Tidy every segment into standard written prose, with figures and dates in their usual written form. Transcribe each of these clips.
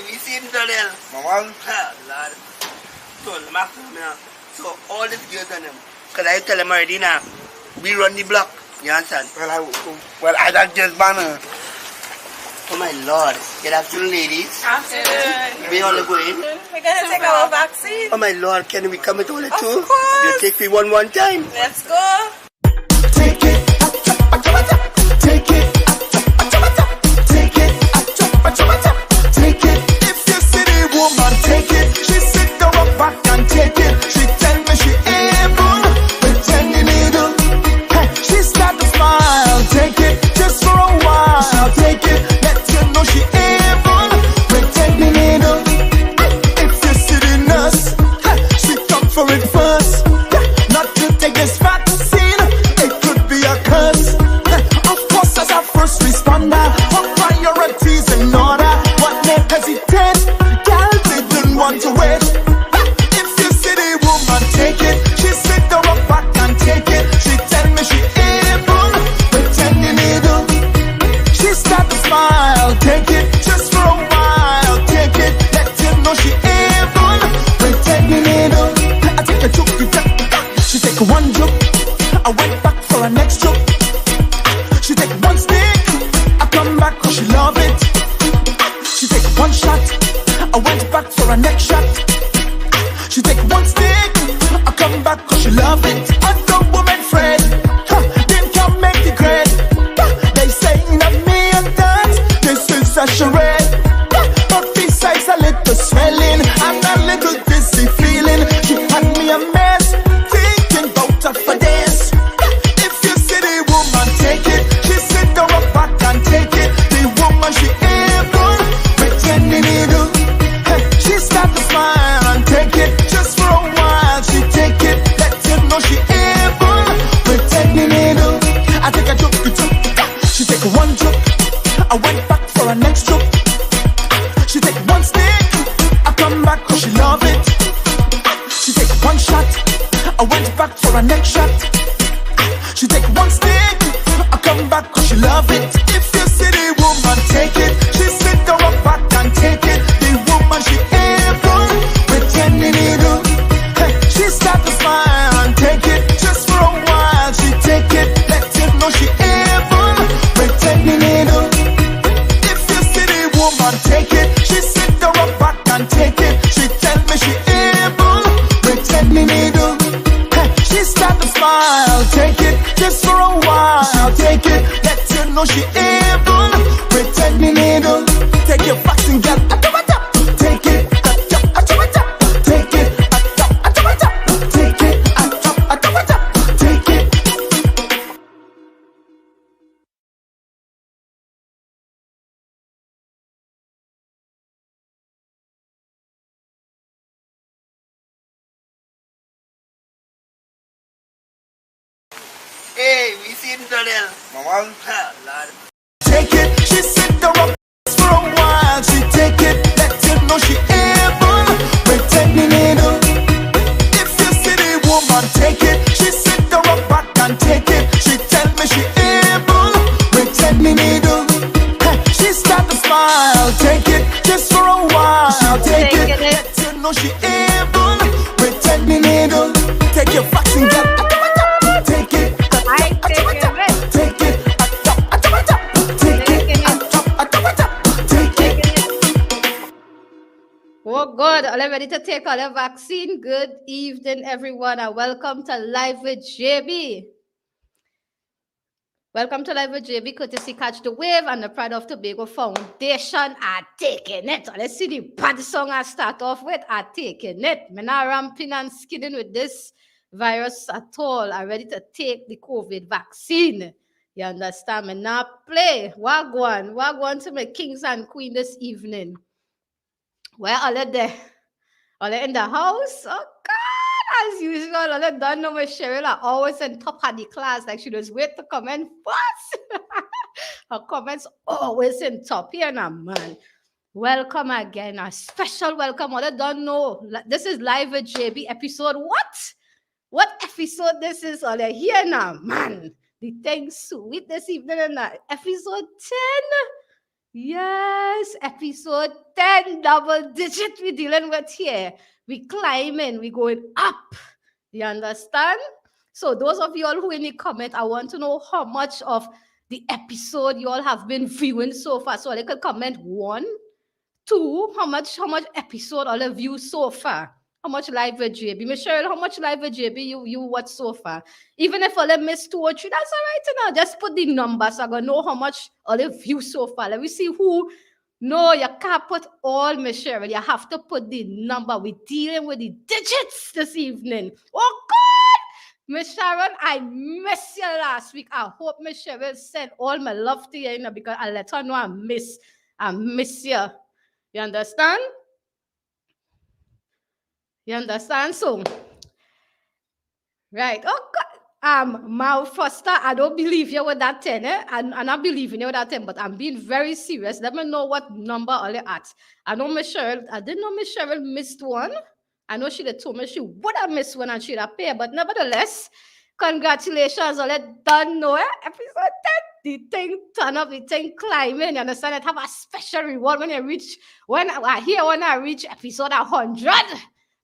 we seen Daniel. Maman. Lord. Told him after me now. So all these girls on them. Because I tell them already now, we run the block. You understand? Well, I got just banner. Oh my Lord. Good afternoon, ladies. Afternoon. We all are going. We're going to take our vaccine. Oh my Lord, can we come at all the two? Of course. You take me one time. Let's go. Take it. Take it. Take it. Take it. If you see the woman, take it. She sit down up back and take it. She tell me she able. Pretend the needle. Hey, she start to smile. Take it. Just for a while. Take it. Let you know she able. Pretend the needle. If you see the nurse, hey, she come for it first. Not to take this vaccine. It could be a curse. Of course, as a first responder, her priorities in order. What may hesitate? Girl didn't want to wait. If you see the woman, take it. She sit down up back and take it. She tell me she able. Pretend the needle. She start to smile. Take it just for a while. Take it. Let you know she able. Pretend the needle. I take a joke. She take one joke. I went back for a next joke. She take one stick. I come back cause she love it. She take one shot. I went back for a next shot. She take one stick. I come back cause she love it. And the woman friend, them can make the grade. They say that me and that, this is a charade. But besides a little swelling and a little dizzy feeling, she had me a mess, thinking about her for days. If you see the woman, take it. She sit down up back and take it. The woman, she able. Pretend the needle. Hey, she start to smile and take it. Just for a while, she take it. Let you know she able. Pretend the needle. I take a joke. She take one joke. I went back for a next joke. She take one stick. I come back cause she love it. She take one shot. I went back for a next shot. She take one stick. I come back cause she love it. If you see the woman, take it. She sit down up back and take it. The woman, she able. Pretend the needle. Hey, she start to smile and take it. Just for a while, she take it. Let you know she able. Pretend the needle. If you see the woman, take it. She sit down up back and take it. She tell me she able. Pretend the needle. Hey, she start to smile. Take it just for a while. Take it. Let you know she able. Pretend the needle. Take your vaccine, girl. Take it. Take it. Take it. Take it. Hey, we seen Daniel. Maman. Lord. Take it, she sit down up for a while. She take it, let you know she able. Pretend the needle. If you see the woman, take it. She sit down up back and take it. She tell me she able. Pretend the needle. Hey, she start to smile. Take it just for a while. Take it, let you know she able. Pretend the needle. Take your vaccine, girl. Take it. I take it. Take it. Oh, good. Are you ready to take all the vaccine? Good evening, everyone, and welcome to Live with JB. Welcome to Live with JB, courtesy Catch the Wave and the Pride of Tobago Foundation are taking it. So let's see the bad song I start off with. Are taking it. I'm not ramping and skidding with this virus at all. I'm ready to take the COVID vaccine. You understand? Me not play. Wagwan to my kings and queen this evening. Where are they there? Are they in the house? Oh, God. As usual, I don't know where Cheryl are always in top of the class. Like she just wait to comment first. Her comments always in top here now, man. Welcome again. A special welcome. I don't know. This is Live with JB episode what? What episode this is? All here now, man. The thing sweet this evening and episode 10. Yes, episode 10, double digit we dealing with here. We climbing, we going up. You understand? So those of you all who in the comment, I want to know how much of the episode you all have been viewing so far. So they could comment one, two, how much episode all of you so far? How much live with JB? Michelle, how much live with JB you watch so far? Even if all of miss two or three, that's all right. You know, just put the numbers. So I gonna know how much all of you so far. Let me see who. No, you can't put all, Michelle. You have to put the number. We're dealing with the digits this evening. Oh God! Miss Sharon, I miss you last week. I hope Miss Sharon sent all my love to you, you know, because I let her know I miss you. You understand? You understand? So, right. Oh, God. Mal Foster, I don't believe you with that 10, eh? I'm not believing you with that 10, but I'm being very serious. Let me know what number are you at. I know Michelle, I didn't know Michelle missed one. I know she told me she would have missed one and she'd have paid, but nevertheless, congratulations, all that done, no, eh? Episode 10, the thing turn up, the thing climbing, you understand? It have a special reward when when I reach episode 100.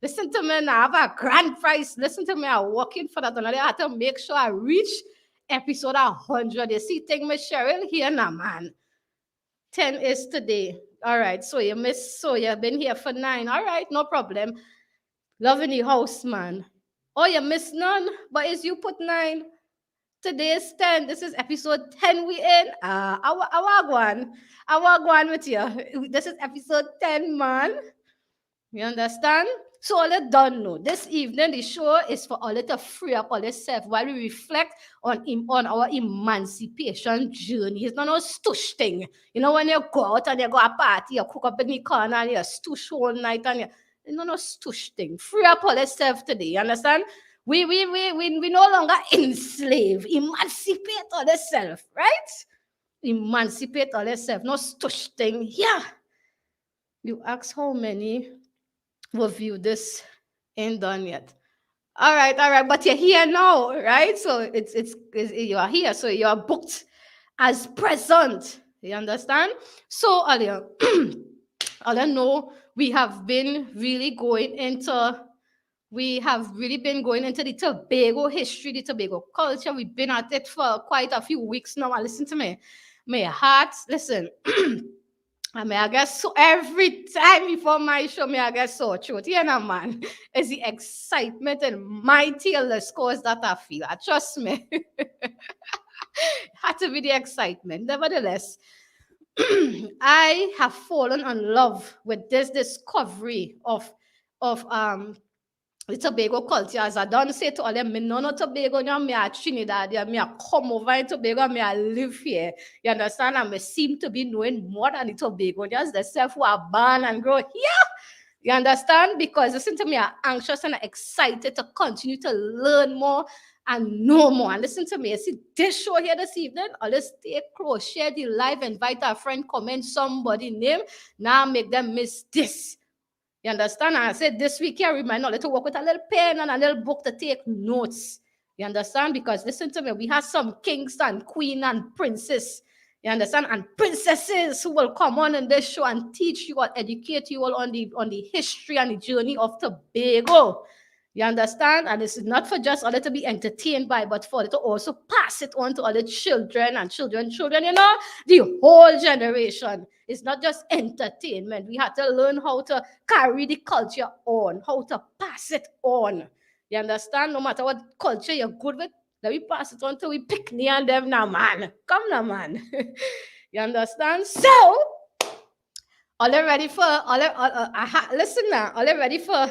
Listen to me now. I have a grand prize. Listen to me. I'm working for that. And I have to make sure I reach episode 100. You see, take me, Cheryl, here now, man. 10 is today. All right. So you've been here for 9. All right. No problem. Loving the house, man. Oh, you missed none. But is you put 9. Today is 10. This is episode 10 we in. I will go on with you. This is episode 10, man. You understand? So all it done know. This evening, the show is for all it to free up all itself while we reflect on our emancipation journey. It's not no stush thing. You know, when you go out and you go a party, you cook up in the corner and you stush all night and you know no stush thing. Free up all itself today. You understand? We no longer enslave, emancipate all itself, right? Emancipate all itself. No stush thing. Yeah. You ask how many review this ain't done yet. All right, but you're here now, right? So it's you are here, so you are booked as present. You understand? So earlier, I know we have been really going into the Tobago history, the Tobago culture. We've been at it for quite a few weeks now. And listen to me, my heart. Listen. I guess so every time before my show, I guess so truth. You know, man, it's the excitement and my tearless cause that I feel. Trust me. Had to be the excitement. Nevertheless, I have fallen in love with this discovery of the Tobago culture. As I don't say to all them, me no Tobago, me a Trinidad, me a come over in Tobago, me a live here. You understand? And me seem to be knowing more than the Tobagonians themselves who are born and grow here. You understand? Because listen to me, I'm anxious and excited to continue to learn more and know more. And listen to me, you see this show here this evening, let's stay close, share the live, invite a friend, comment somebody name. Now make them miss this. You understand? And I said this week here, we might not let to work with a little pen and a little book to take notes. You understand? Because listen to me, we have some kings and queen and princes. You understand? And princesses who will come on in this show and teach you or educate you all on the history and the journey of Tobago. You understand? And this is not for just other to be entertained by, but for to also pass it on to other children and children, you know, the whole generation. It's not just entertainment. We have to learn how to carry the culture on, how to pass it on. You understand? No matter what culture you're good with, let me pass it on till we pick me and them now, man. Come now, man. You understand? So, are you ready for, listen now, are you ready for,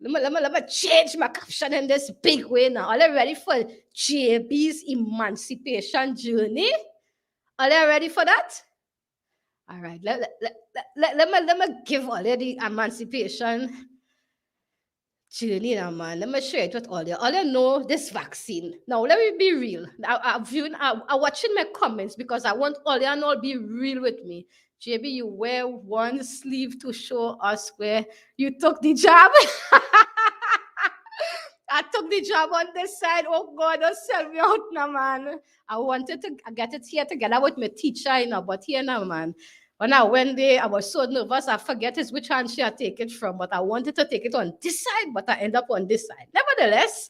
let me change my caption in this big way now. Are you ready for JB's emancipation journey? Are you ready for that? All right, let me give all the emancipation journey now, man. Let me share it with all you. All you know this vaccine. Now, let me be real. I'm watching my comments because I want all you know be real with me. JB, you wear one sleeve to show us where you took the jab. I took the job on this side. Oh God, don't sell me out now, man. I wanted to get it here together with my teacher, you know, but here now, man. When I went there, I was so nervous. I forget which hand she had taken it from, but I wanted to take it on this side, but I end up on this side. Nevertheless,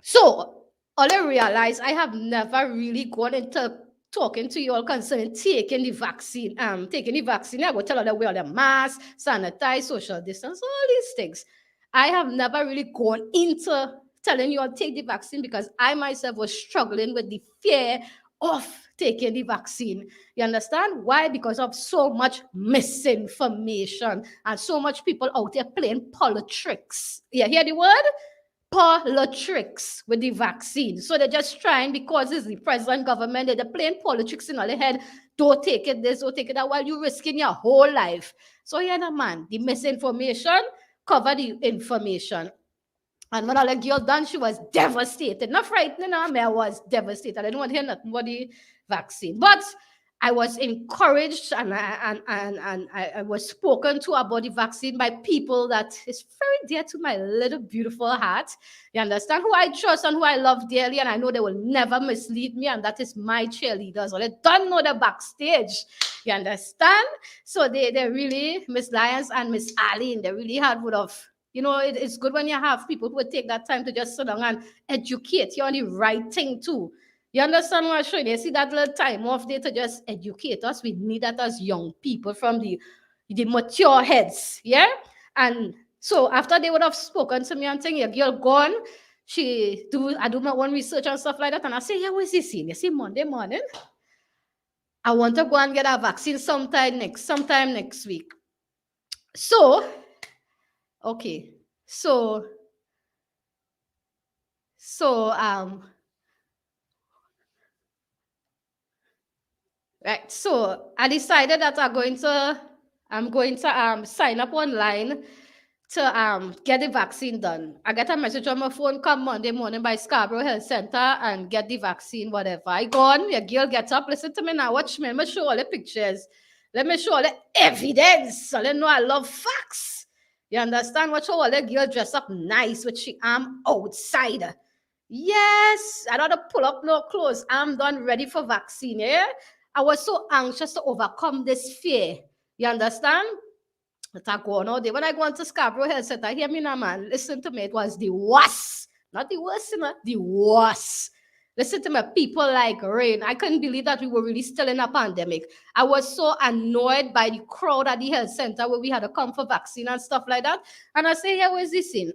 so all I realized, I have never really gone into talking to you all concerning taking the vaccine. Taking the vaccine, I go tell them we wear the mask, sanitize, social distance, all these things. I have never really gone into telling you all take the vaccine because I myself was struggling with the fear of taking the vaccine. You understand? Why? Because of so much misinformation and so much people out there playing politics. You hear the word? Politics with the vaccine. So they're just trying, because it's the president government, they're playing politics in all their head. Don't take it this, don't take it that, while you're risking your whole life. So yeah, no, man, the misinformation cover the information. And when all the girl done, she was devastated. Not frightened, no, I was devastated. I didn't want to hear nothing about the vaccine. But I was encouraged and I was spoken to about the vaccine by people that is very dear to my little beautiful heart. You understand? Who I trust and who I love dearly, and I know they will never mislead me, and that is my cheerleaders. Or they don't know the backstage. You understand? So they really, Miss Lyons and Miss Arlene, they really had would have. You know, it's good when you have people who would take that time to just sit down and educate you on the right thing too. You understand what I'm showing you? See that little time off there to just educate us. We need that as young people from the mature heads, yeah? And so after they would have spoken to me and saying, your girl gone, I do my own research and stuff like that, and I say, yeah, where's this in? You see, Monday morning, I want to go and get a vaccine sometime next week. So, okay, so right. So I decided that I'm going to sign up online to get the vaccine done. I get a message on my phone, come Monday morning by Scarborough Health Center and get the vaccine, whatever. I gone, your girl gets up, listen to me now, watch me, let me show all the pictures. Let me show all the evidence. So let know I love facts. You understand? Watch how all the girl dress up nice with she arm outside. Yes, I don't pull up no clothes. I'm done ready for vaccine, yeah? I was so anxious to overcome this fear. You understand? But I go on all day. When I go into Scarborough Health Center, hear me now, man. Listen to me. It was the worst. Not the worst, you know, the worst. Listen to me. People like rain. I couldn't believe that we were really still in a pandemic. I was so annoyed by the crowd at the health center where we had to come for vaccine and stuff like that. And I say, yeah, where's this in?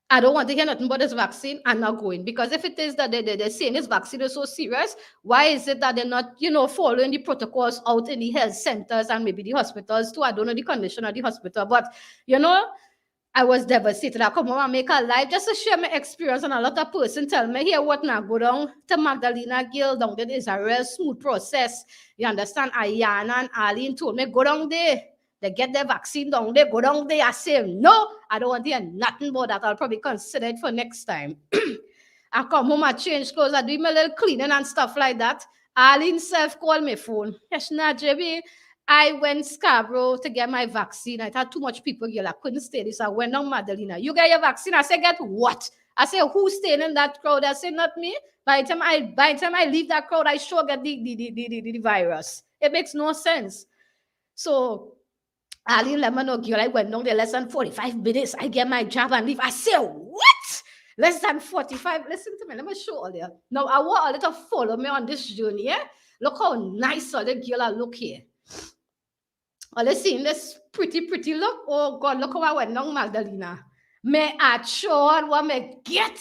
I don't want to hear nothing about this vaccine. I'm not going. Because if it is that they're saying this vaccine is so serious, why is it that they're not, following the protocols out in the health centers and maybe the hospitals too? I don't know the condition of the hospital. But, I was devastated. I come home and make a live just to share my experience. And a lot of person tell me, here, what now? Go down to Magdalena Gill down there. It's a real smooth process. You understand? Ayana and Arlene told me, go down there. They get their vaccine down there, go down there. I say, no, I don't want to hear nothing about that. I'll probably consider it for next time. I come home, I change clothes, I do my little cleaning and stuff like that. Arlene self called my phone. Yes, JB, I went Scarborough to get my vaccine. I had too much people here. I couldn't stay this. I went down Madalena. You get your vaccine? I said, get what? I said, who's staying in that crowd? I said, not me. By the time I leave that crowd, I sure get the virus. It makes no sense. So Arlene let me know, girl, I went down there less than 45 minutes. I get my job and leave. I say, what? Less than 45? Listen to me. Let me show all you. Now, I want all to follow me on this journey. Yeah? Look how nice all the girl I look here. All you seeing this pretty look? Oh, God, look how I went down Magdalena. Me I sure what me get.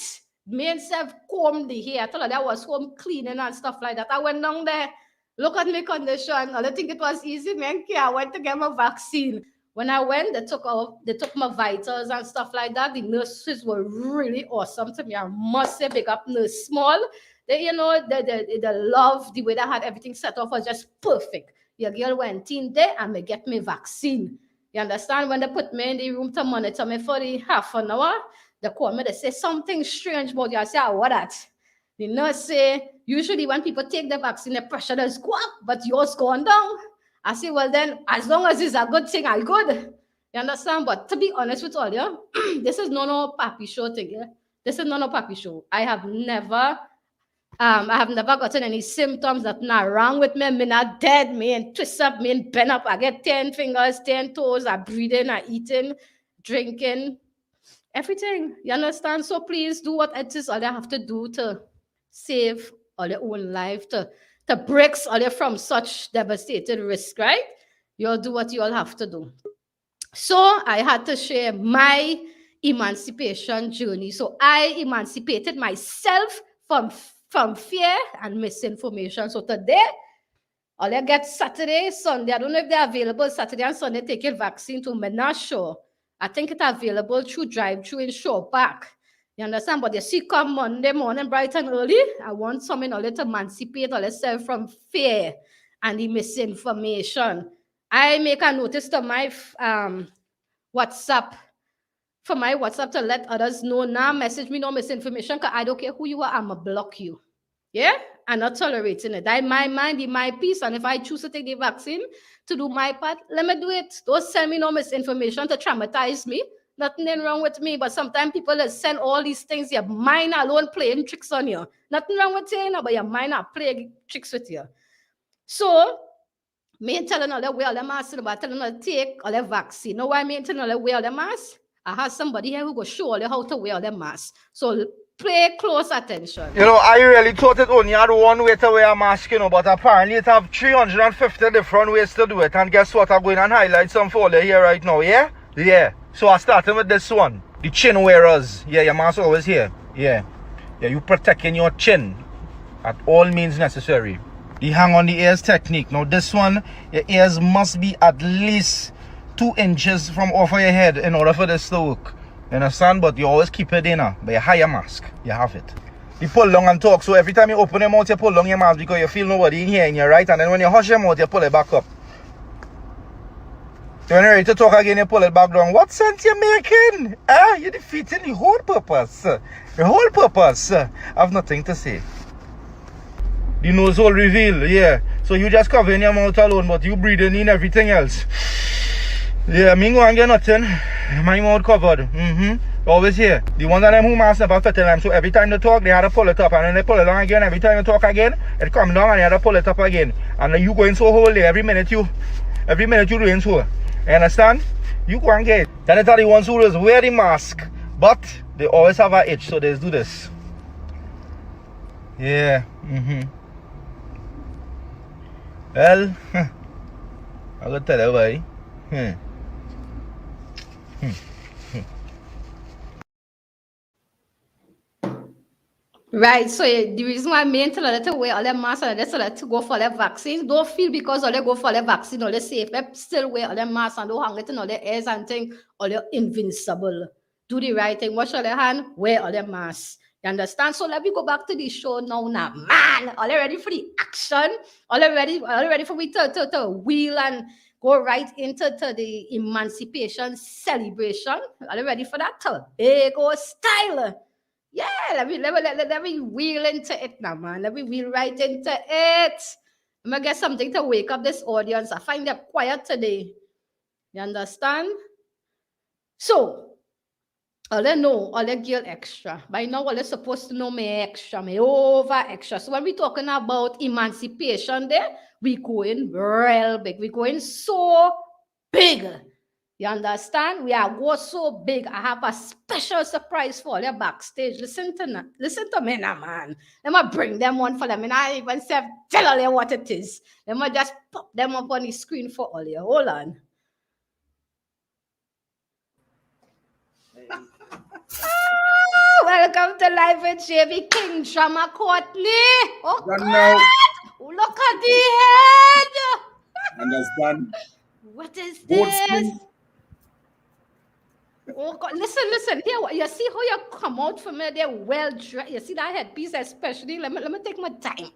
Me and self comb the hair. I told her that was home cleaning and stuff like that. I went down there. Look at my condition. I don't think it was easy, man. I went to get my vaccine. When I went, they took my vitals and stuff like that. The nurses were really awesome to me. I must say, big up Nurse Small. They, the love, the way they had everything set up was just perfect. Your girl went in there and me get me vaccine. You understand? When they put me in the room to monitor me for the half an hour, they call me, they say something strange about you. I say, what that? The nurse say, usually when people take the vaccine, the pressure does go up, but yours gone down. I say, well then, as long as it's a good thing, I'm good. You understand? But to be honest with all you, this is no papi show thing. Yeah? This is no papi show. I have never gotten any symptoms that not wrong with me. Me not dead. Me and twist up. Me and bend up. I get 10 fingers, 10 toes. I breathing. I eating, drinking, everything. You understand? So please do what it is all you have to do to save all your own life, to break all you from such devastating risk, right? You'll do what you all have to do. So I had to share my emancipation journey. So I emancipated myself from fear and misinformation. So today, all you get Saturday, Sunday. I don't know if they're available Saturday and Sunday. Take your vaccine to me, not sure. I think it's available through drive-through in Shore Park. You understand? But you see, come Monday morning, bright and early. I want someone all to emancipate all yourself from fear and the misinformation. I make a notice to my WhatsApp, for my WhatsApp to let others know. Now message me no misinformation because I don't care who you are, I'ma block you. Yeah? I'm not tolerating it. I my mind, in my peace, and if I choose to take the vaccine to do my part, let me do it. Don't send me no misinformation to traumatize me. Nothing wrong with me, but sometimes people that send all these things, your mind alone playing tricks on you. Nothing wrong with you, but your mind are playing tricks with you. So, me telling all that wear the mask, but telling all take all the vaccine. Know why me telling all that wear the mask? I have somebody here who will show you how to wear the mask. So pay close attention. You know, I really thought it only had one way to wear a mask, you know, but apparently it have 350 different ways to do it. And guess what? I'm going and highlight some for you here right now, yeah? Yeah. So I started with this one. The chin wearers. Yeah, your mask always here. Yeah. Yeah, you protecting your chin at all means necessary. The hang on the ears technique. Now this one, your ears must be at least 2 inches from off of your head in order for this to work. You understand? But you always keep it in by a higher mask. You have it. You pull down and talk. So every time you open your mouth, you pull down your mask because you feel nobody in here in your right. And then when you hush your mouth, you pull it back up. So when you're ready to talk again, you pull it back down. What sense you making? You're defeating the whole purpose. The whole purpose. I have nothing to say. The nose hole reveal, yeah. So you just covering your mouth alone, but you breathing in everything else. Yeah, me go and get nothing. My mouth covered. Always here. The ones of them who mask never fit in them. So every time they talk, they had to pull it up. And then they pull it down again. Every time you talk again, it come down and they had to pull it up again. And then you going so whole day. Every minute you doing so. You understand? You go and get it. Then it's the ones who just wear the mask. But they always have an itch. So they do this. Yeah. Well, I'm going to tell you why. Right, so the reason why me tell them to wear all their masks and they tell them to go for their vaccines, don't feel because all they go for their vaccine, all they safe, they still wear all their masks and don't hang it in all their ears and think all they're invincible. Do the right thing, wash all their hand, wear all their masks. You understand? So let me go back to the show now. Man, are you ready for the action? Are you ready for me to wheel and go right into the emancipation celebration? Are you ready for that? Big old style. Yeah, let me wheel into it now, man. Let me wheel right into it. I'm gonna get something to wake up this audience. I find them quiet today. You understand? So, all they know, all they girl extra. By now, all they're supposed to know me extra, me over extra. So when we talking about emancipation there, we going real big. We going so big. You understand? We are go so big. I have a special surprise for you backstage. Listen to me now, man. Let me bring them one for them. And I even tell you what it is. Let me just pop them up on the screen for all you. Hold on. Welcome to Live with JB King Drama Courtney. Oh, God. Look at the head. Understand? What is this? Oh God, listen. Here, you see how you come out from me? They're well dressed. You see that headpiece, especially. Let me take my time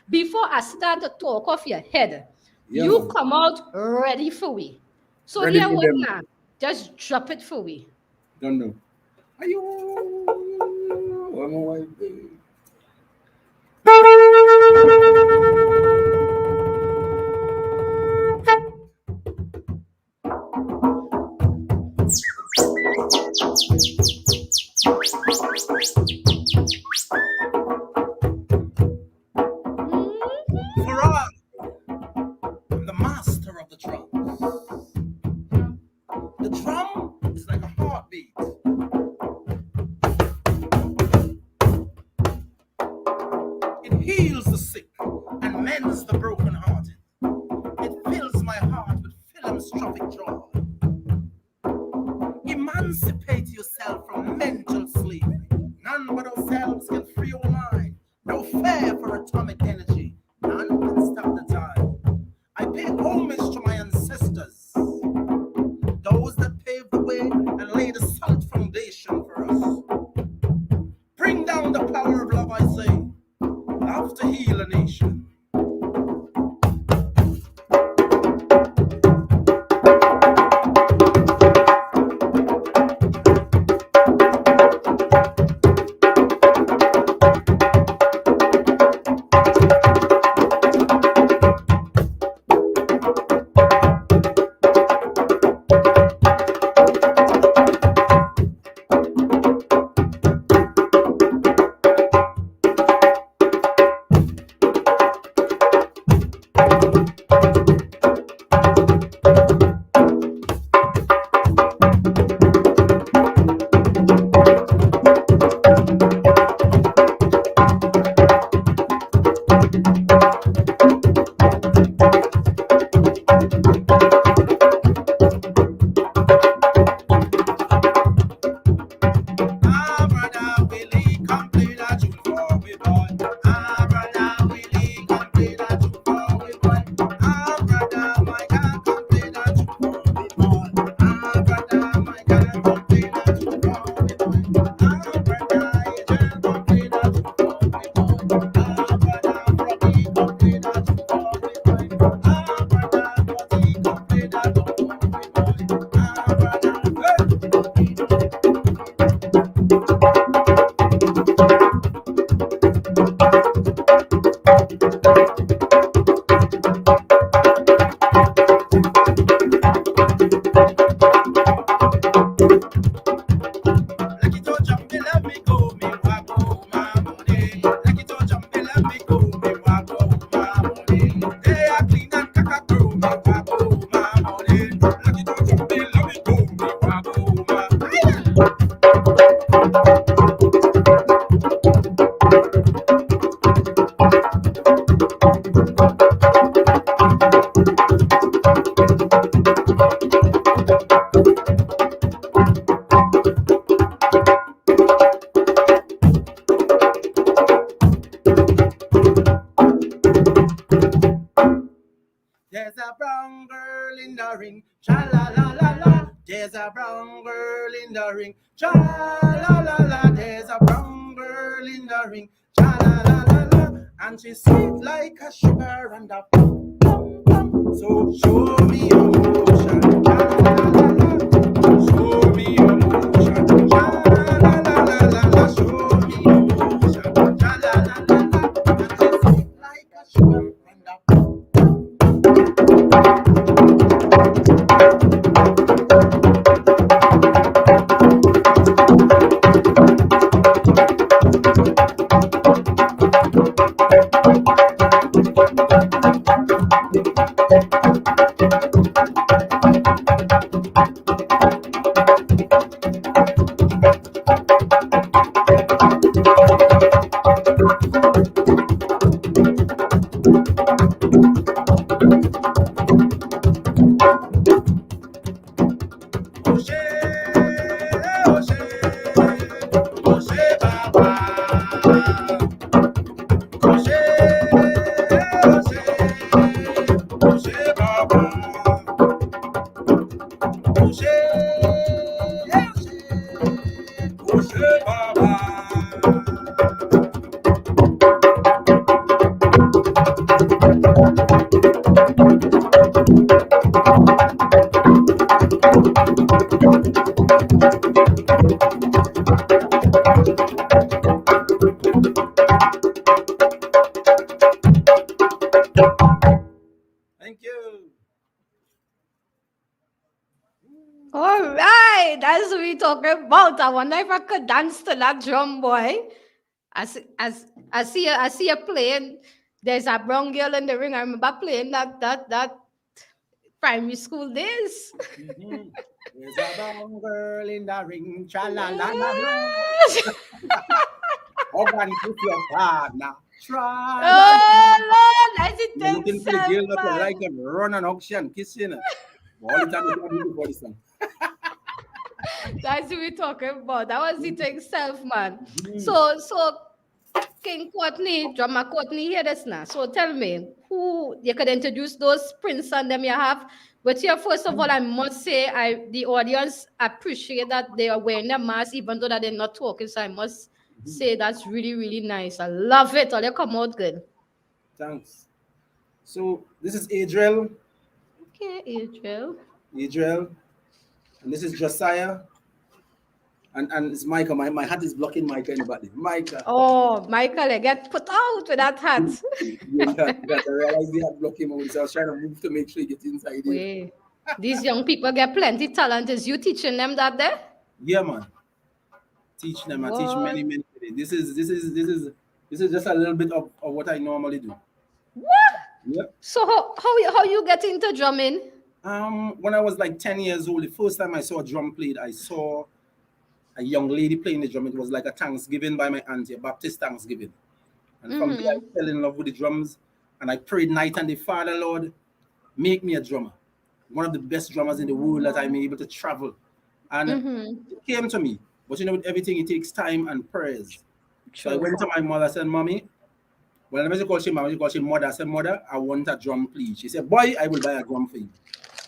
before I start to talk off your head. Yeah. You come out ready for we. So ready here we now. Just drop it for we. Don't know. heals the sick and mends the brokenhearted. It fills my heart with philanthropic joy. Emancipate yourself from mental slavery. None but ourselves can free your mind. No fear for atomic energy. None can stop the time. I pay homage to my ancestors, those that paved the way and laid a solid foundation for us. Bring down the power of love, I say. Love to heal a nation. There's a brown girl in the ring, cha la la la la. There's a brown girl in the ring, cha la la la. There's a brown girl in the ring, cha la la la la. And she's sweet like a sugar and a pum pum pum. So show me your motion, cha la la la la. Show me your motion, cha la la la la la. Show me your motion, cha la la la la. And she's sweet like a sugar and a pum. Thank you. All right, that's what we talking about. I wonder if I could dance to that drum, boy. I see you playing. There's a brown girl in the ring. I remember playing that primary school days. Mm-hmm. There's a brown girl in the ring, cha la la la la. Oh, God, put your partner, Try. Oh, Lord, as it You're looking takes for the self, girl that you man. like and run an auction, kiss you. All the time you can't do before this song. That's what we're talking about. That was it itself, man. Mhm. So King Courtney, drummer Courtney, hear this now. So tell me, who you could introduce those prince and them you have. But here, first of all, I must say, the audience appreciate that they are wearing their mask, even though that they're not talking. So I must say that's really, really nice. I love it. All they come out good. Thanks. So this is Adriel, Okay, Adriel. and this is Josiah, and it's Micah. My hat is blocking Micah in the back there. Micah. Oh, Michael, I get put out with that hat. You got to realize the hat blocking him, so I was trying to move to make sure he gets inside here. Wait, these young people get plenty talent. Is you teaching them that there? Yeah, man. Teach them. I teach What? many. This is just a little bit of what I normally do. What? Yeah. So how you get into drumming? When I was like 10 years old, the first time I saw a drum played, I saw a young lady playing the drum. It was like a Thanksgiving by my auntie, a Baptist Thanksgiving. And from there, I fell in love with the drums. And I prayed night and day, Father, Lord, make me a drummer. One of the best drummers in the world that I'm able to travel. And it came to me. But you know, with everything, it takes time and prayers. So I went to my mother and said, Mommy, well, I never call she mama, she call she mother. I said, Mother, I want a drum, please. She said, Boy, I will buy a drum for you.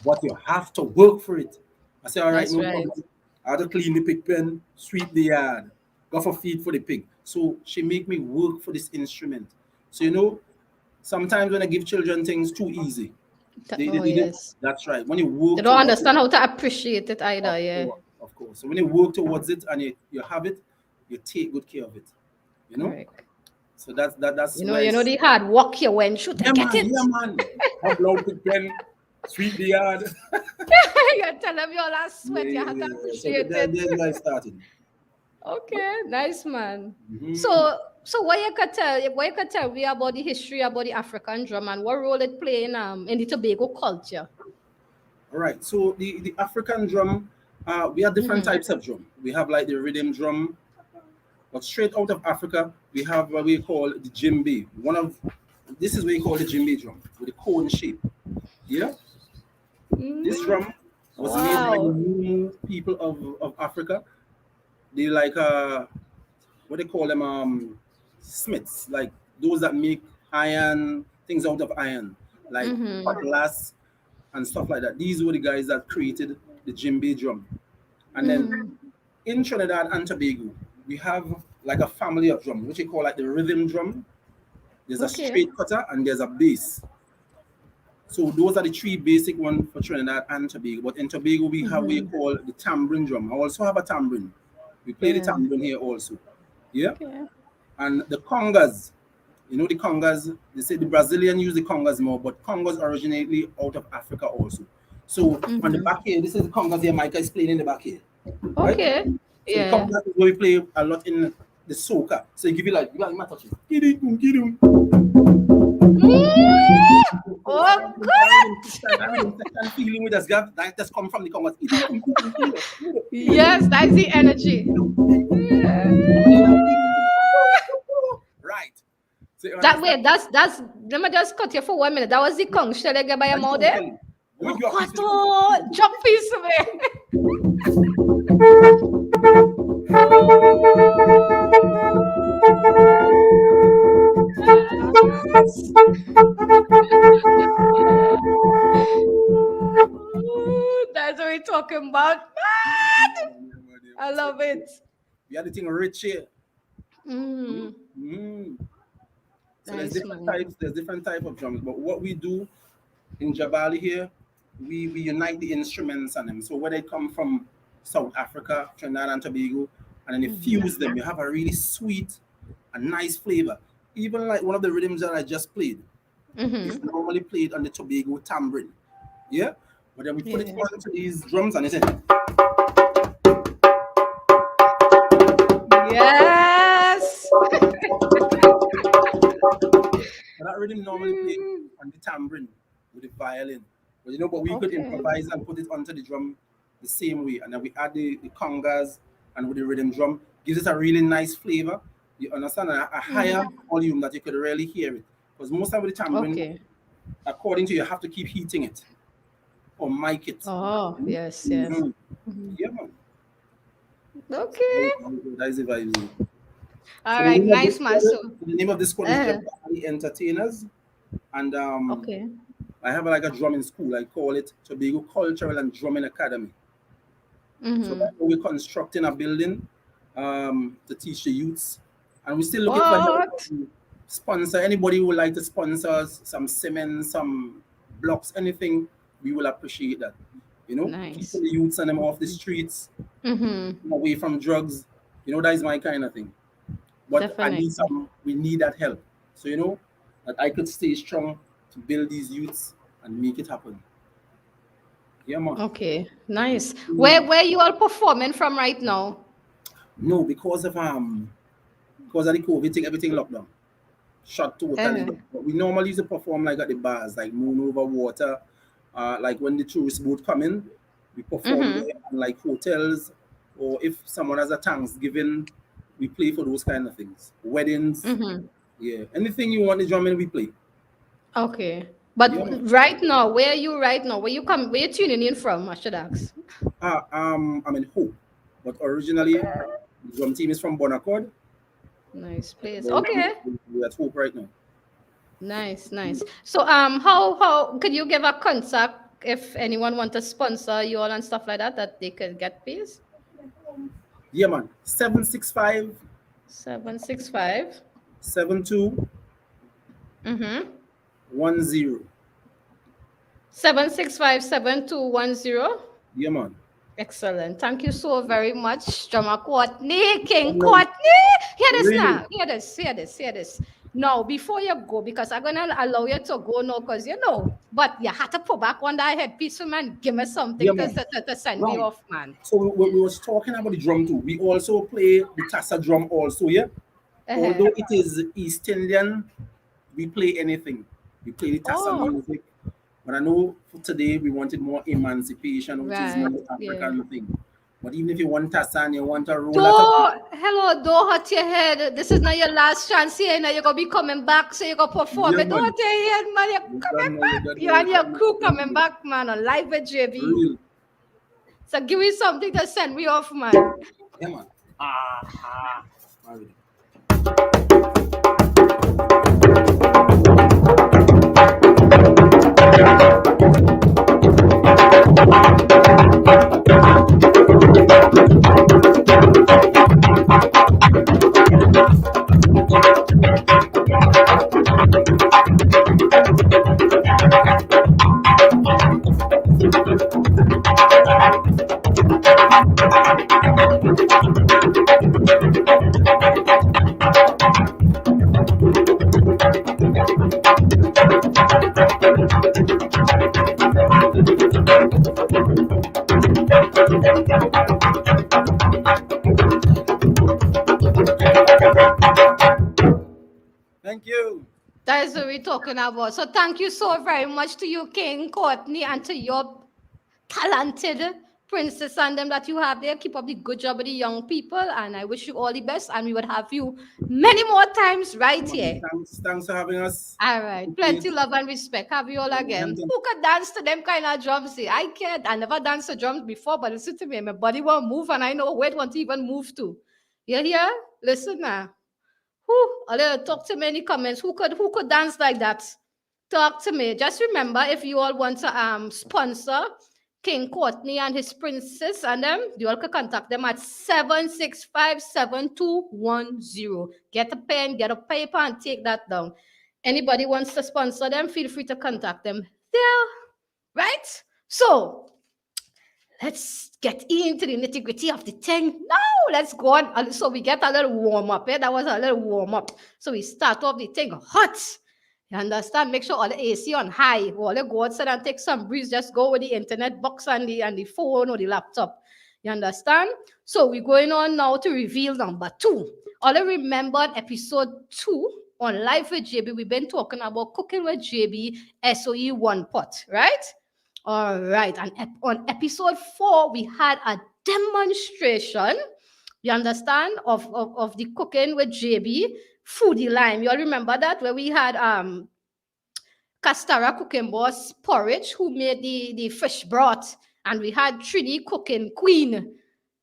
But you have to work for it. I said, all right, That's no right. problem. I had to clean the pig pen, sweep the yard, go for feed for the pig. So she make me work for this instrument. So, you know, sometimes when I give children things too easy, they don't. Yes. That's right. When you work They don't towards understand how to appreciate it either, yeah. of course. So when you work towards it and you have it, you take good care of it. You know? Correct. So that's You know the hard work you went should yeah, get man, it. yeah, man. Upload pig pen, sweep the yard. You tell them your last sweat, you have to So appreciate there's it. where I started. Okay, nice man. Mhm. So what you could tell me about the history about the African drum and what role it play in the Tobago culture? All right. So the African drum, we have different types of drum. We have like the rhythm drum, but straight out of Africa, we have what we call the djembe. This is what we call the djembe drum with a cone shape. Yeah. This drum was made by the new people of Africa. They like what they call them smiths, like those that make iron things out of iron, like cutlass and stuff like that. These were the guys that created the djembe drum. And then in Trinidad and Tobago, we have like a family of drum, which we call like the rhythm drum. There's a straight cutter and there's a bass. So those are the three basic ones for Trinidad and Tobago. But in Tobago, we have what we call the tambourine drum. I also have a tambourine. We play the tambourine here also. Yeah. Okay. And the congas, you know the congas, they say the Brazilian use the congas more, but congas originally out of Africa also. So on the back here, this is the congas here, Micah is playing in the back here. Right? Okay. So Yeah. the congas is where we play a lot in the soca. So you give it like, you might touch it. Oh, That rhythm section feeling we just got, that just come from the congas. yes, that's the energy. Right. So you That understand? way, that's. Let me just cut you for 1 minute. That was the conch. Shall I get by your mouth there? Let me give you a piece of the Oh, jump piece of it. That's what we're talking about. I love it. We had the thing rich here. Mm, So there's Nice, different man. types. There's different type of drums. But what we do in Jabali here, we unite the instruments and them. So where they come from, South Africa, Trinidad and Tobago, and then you fuse them. You have a really sweet, a nice flavor. Even like one of the rhythms that I just played, is normally played on the Tobago tambourine. Yeah, but then we put it onto these drums and it's in. yes. So that rhythm normally played on the tambourine with the violin. But you know, but we could improvise and put it onto the drum the same way. And then we add the congas and with the rhythm drum, gives it a really nice flavor. You understand? A higher volume that you could really hear it. Because most of the time, Okay. according to you have to keep heating it or mic it. Oh, yes, yes. Mhm. Yeah, man. Okay. That is the vibes. All So right, nice man. So, the name of this school is uh, Jeopardy Entertainers, and okay. I have like a drumming school. I call it Tobago Cultural and Drumming Academy. So right now we're constructing a building to teach the youths, and we're still looking for help What? to sponsor anybody who would like to sponsor us, some cement, some blocks, anything. We will appreciate that. You know, Nice. keeping the youths and them off the streets, away from drugs. You know, that is my kind of thing. But I need Definitely. some. We need that help. So you know that I could stay strong to build these youths and make it happen. Yeah, man. Okay, nice. Where you all performing from right now? No, because of the COVID thing, everything locked down. Shut totally Uh, down. But we normally used to perform like at the bars, like Moon Over Water. Like when the tourist boat come in, we perform there, and like hotels, or if someone has a Thanksgiving, we play for those kind of things. Weddings, yeah. Anything you want the drumming, we play. okay. Yeah, man. But right now, where are you right now? Where you tuning in from, I should ask? I'm in Hope, but originally the drum team is from Bonaccord. Nice place. But Okay. we're at Hope right now. Nice, nice. So how could you give a contact if anyone want to sponsor you all and stuff like that they could get please? Yeah, man. 765 765. 7210. Mm-hmm. 7657210. Yeah, man. Excellent. Thank you so very much, Drummer Courtney, King No, Courtney. Hear this really. now. Hear this. Now, before you go, because I'm gonna allow you to go now, because but you had to put back on that headpiece, man. Give me Yeah, something to, man. to, to to send me Right. off, man. So we was talking about the drum too. We also play the Tassa drum also, yeah. Uh-huh. Although it is East Indian, we play anything. We play the Tassa Oh, music. But I know for today we wanted more emancipation, which is right. more Yeah. African thing. But even if you want Tassa and you want a roll at a Don't hurt your head. This is not your last chance here. Now you're gonna be coming back, so you're gonna perform yeah, it. Don't man. hurt your head, man. You're You coming don't know, you back. don't You know, and you your don't know, crew you don't coming know. back, man, on live with JB. Real. So give me something to send me off, man. Yeah, man. Alright. Thank you. That is what we're talking about. So thank you so very much to you, King Courtney, and to your talented princess and them that you have there. Keep up the good job with the young people, and I wish you all the best. And we would have you many more times right here. Thanks for having us. All right, plenty love and respect. Have you all again. Who could dance to them kind of drums? See, I can't. I never danced to drums before, but listen to me, my body won't move, and I know where it won't even move to. You hear? Listen now. Talk to me in the comments. Who could dance like that? Talk to me. Just remember, if you all want to sponsor King Courtney and his princess and them, you all can contact them at 7657210. Get a pen, get a paper, and take that down. Anybody wants to sponsor them, feel free to contact them there. Right? So let's get into the nitty-gritty of the thing. Now, let's go on. So we get a little warm up. That was a little warm up. So we start off the thing hot. You understand? Make sure all the AC on high. All the go outside and take some breeze. Just go with the internet box and the phone or the laptop. You understand? So we're going on now to reveal number 2. All remember episode 2 on Live with JB, we've been talking about cooking with JB SOE 1 pot, right? All right. And on episode 4, we had a demonstration You understand? Of the cooking with JB, Foodie Lime. You all remember that? Where we had Castara cooking boss porridge who made the fish broth. And we had Trini cooking queen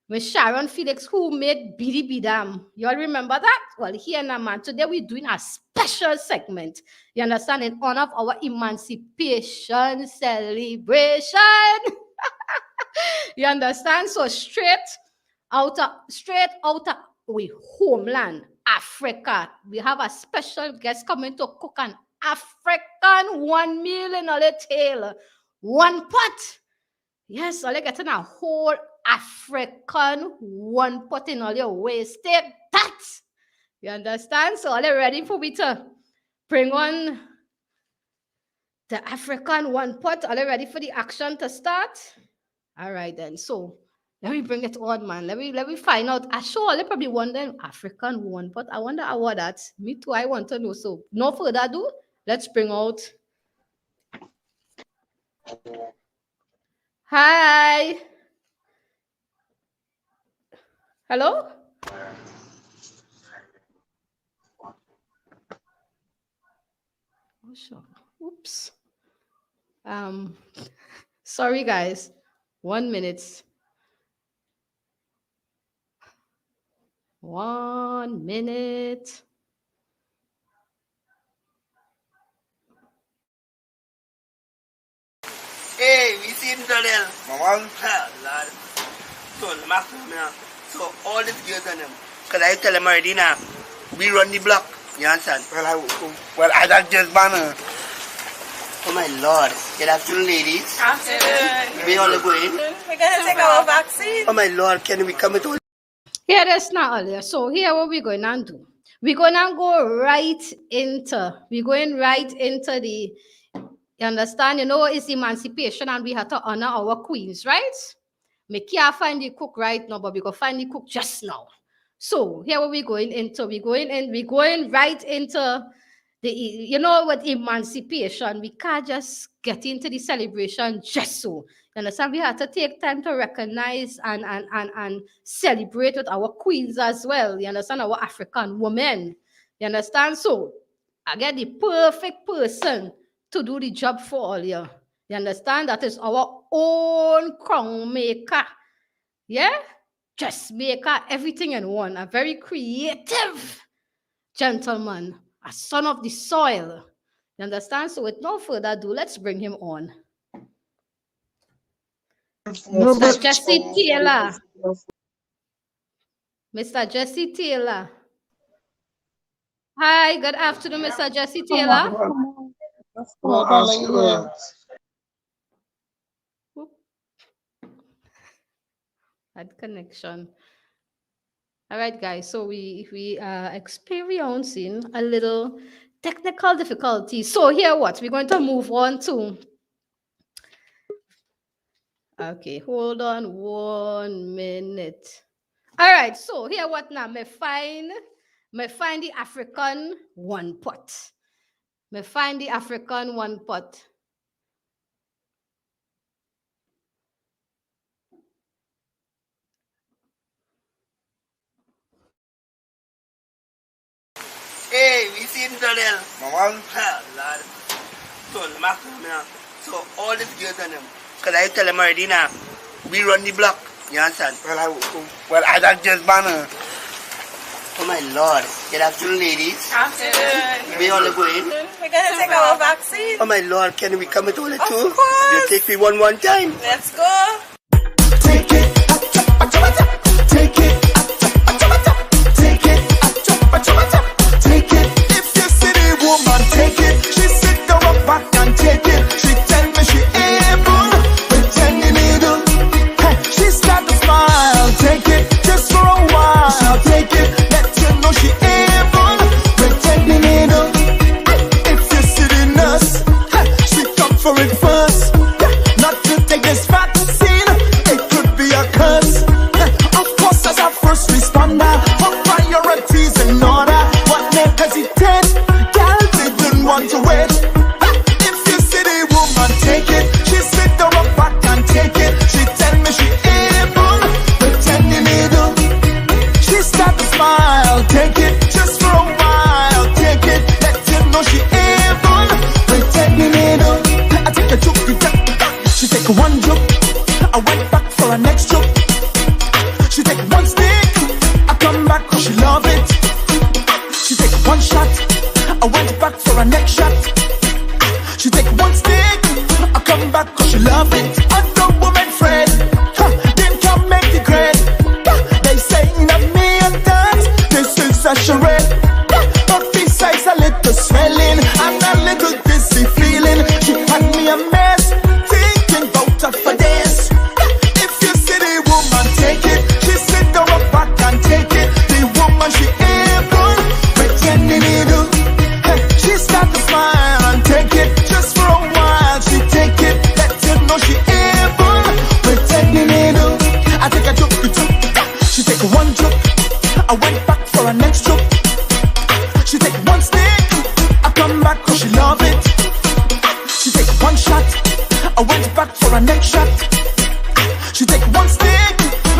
with Sharon Felix who made Bidi Bidam. You all remember that? Well, here now, man. Today we're doing a special segment. You understand? In honor of our emancipation celebration. You understand? So straight out of we homeland, Africa. We have a special guest coming to cook an African 1 meal in a tail. One pot. Yes, all you getting a whole African 1 pot in all your wasted that. You understand? So are you ready for me to bring on the African 1 pot? Are you ready for the action to start? All right then. So let me bring it on, man. Let me find out. I sure they probably wondering African 1 pot. I wonder how that. Me too. I want to know. So no further ado, let's bring out. Hi. Hello? Oh, sure. Oops. Sorry guys. 1 minute. 1 minute. Hey, we see him Daniel. Mama, lad. So all these girls on them. Because I tell them already now, we run the block. You understand? Well, I don't just banner. Oh my lord. Good afternoon, ladies. Afternoon. We all going. We're gonna take our vaccine. Oh my lord, can we come with all? Here that's not earlier. So here what we're going to do. We're gonna go right into the, you understand? You know, it's emancipation and we have to honor our queens, right? We can't find the cook right now, but we go find the cook just now. So here what we're going into. We're going right into the, you know, with emancipation. We can't just get into the celebration just so. You understand? We have to take time to recognize and celebrate with our queens as well. You understand? Our African women. You understand? So I get the perfect person to do the job for all you. You understand? That is our own crown maker. Yeah? Dressmaker, everything in one. A very creative gentleman. A son of the soil. You understand? So with no further ado, let's bring him on. Mr. Jesse Taylor. Mr. Jesse Taylor. Hi, good afternoon, Mr. Jesse Taylor. Bad connection. All right, guys. So we are experiencing a little technical difficulty. So here, what we're going to move on to. Okay, hold on 1 minute. All right. So here, what now? Me find the African 1 pot. Me find the African 1 pot. Hey, we see him Daniel. Mama, lad. So all these girls on them. Because I tell them already now, we run the block. You understand? Well, I don't just banner. Oh my lord. Good afternoon, ladies. Afternoon. We all going. We're gonna take our vaccine. Oh my lord, can we come with all the Of two? course. You take me one time. Let's go. Take it, take it, take it, take it. If you see the woman, take it. She sit down up back and take it. She tell me she able, pretending middle. Hey, she start to smile. Take it, just for a while. Take it, let you know she able, pretending middle. If you see the nurse, hey, she come for it first. Not to take this vaccine. able. Pretending it don't. I take a joke, she take one joke. I went back for a next joke. She take one stick. I come back cause she love it. She take one shot. I went back for a next shot. She take one stick. I come back cause she love it. Other woman friend, them can make the grade. They say not me and that. This is a charade. But besides a little swelling and a little dizzy feeling, she had me a mess, thinking about her for this. If you see the woman take it, she sit down her back and take it. The woman she able, pretending it do. She start to smile and take it. Just for a while she take it. Let you know she able, pretending it do. I take a joke, she take one joke. I went back for a next joke. She take one stick. I come back cause she love it. She take one shot. I went back for a next shot. She take one stick.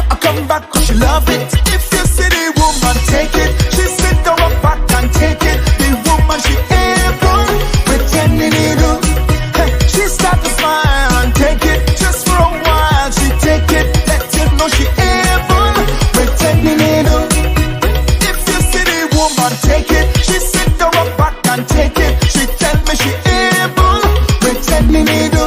I come back cause she love it. If you see the woman take it, she sit down her back and take it. The woman she able, pretending it do. She start to smile and take it. Just for a while she take it. Let you know she able, pretending it do. If you see the woman take it, she sit down her back and take it. She tell me she able, pretending it do.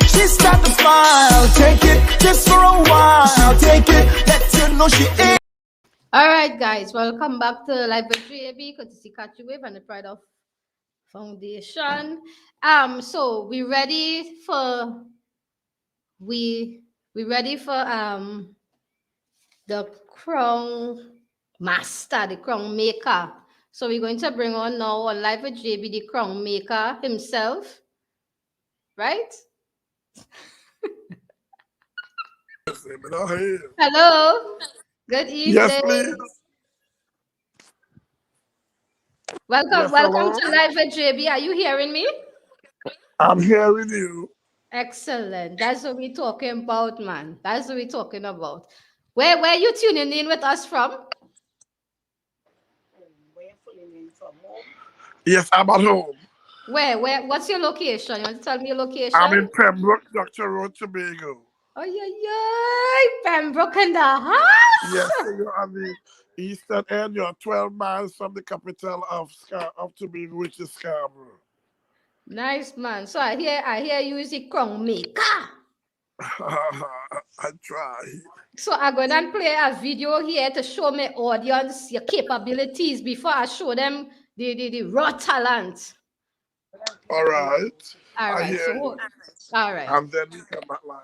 She start to smile, take it. Just for a while, take it. Let you know she able. All right, guys, welcome back to Live with JB. Good to see Catch You Wave and the Pride of Foundation. So we ready for the crown master, the crown maker. So we're going to bring on now on Live with JB the crown maker himself, right? Hello. Good evening. Yes, please. Welcome, Yes, welcome hello. to Live with JB. Are you hearing me? I'm hearing you. Excellent. That's what we're talking about, man. That's what we're talking about. Where you tuning in with us from? Yes, I'm at home. Where? What's your location? You want to tell me your location? I'm in Pembroke, Dr. Road, Tobago. Oh, yeah. Pembroke in the house. Yes, so you're on the eastern end. You're 12 miles from the capital of Tobago, which is Scarborough. Nice, man. So I hear you is a crown maker. I try. So I'm going to play a video here to show my audience your capabilities before I show them the raw talent. All right. All I right. hear you. All right. And then we come back live.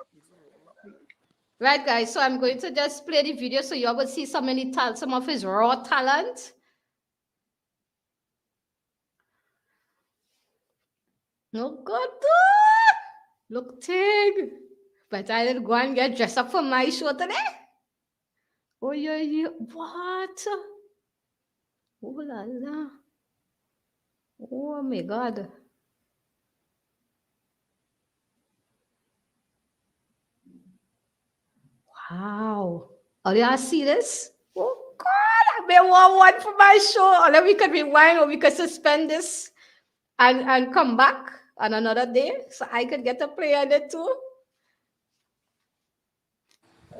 Right, guys. So I'm going to just play the video so you will see some of his raw talent. Oh God, look, Tig. But I didn't go and get dressed up for my show today. Oh yeah. What? Oh la la. Oh my God. Wow. Oh, y'all see this? Oh God, I may want one for my show. Or then we could rewind or we could suspend this and come back on another day so I could get to play on it too.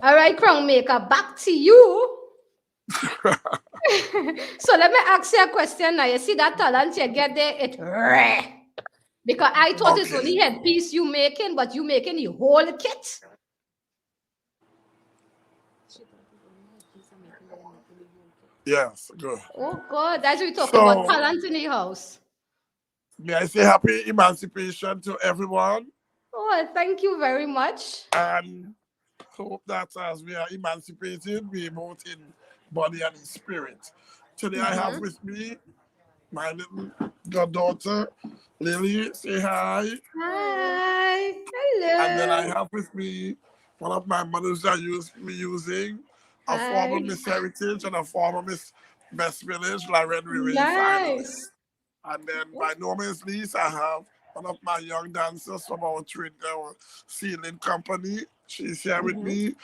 All right, crown maker, back to you. So let me ask you a question now. You see that talent you get there, it's rare. Because I thought it's only headpiece you making, but you making the whole kit. Yes, good. Oh God, that's what we're talking about, talent in the house. May I say happy emancipation to everyone? Oh, thank you very much. And hope that as we are emancipated, we both in body and in spirit. Today I have with me my little goddaughter, Lily. Say hi. Hi. Hello. And then I have with me one of my mothers that used me using a former Miss Heritage and a former Miss Best Village, Lorraine Rivera finalist. And then by no means least, I have one of my young dancers from our ceiling company. She's here with me.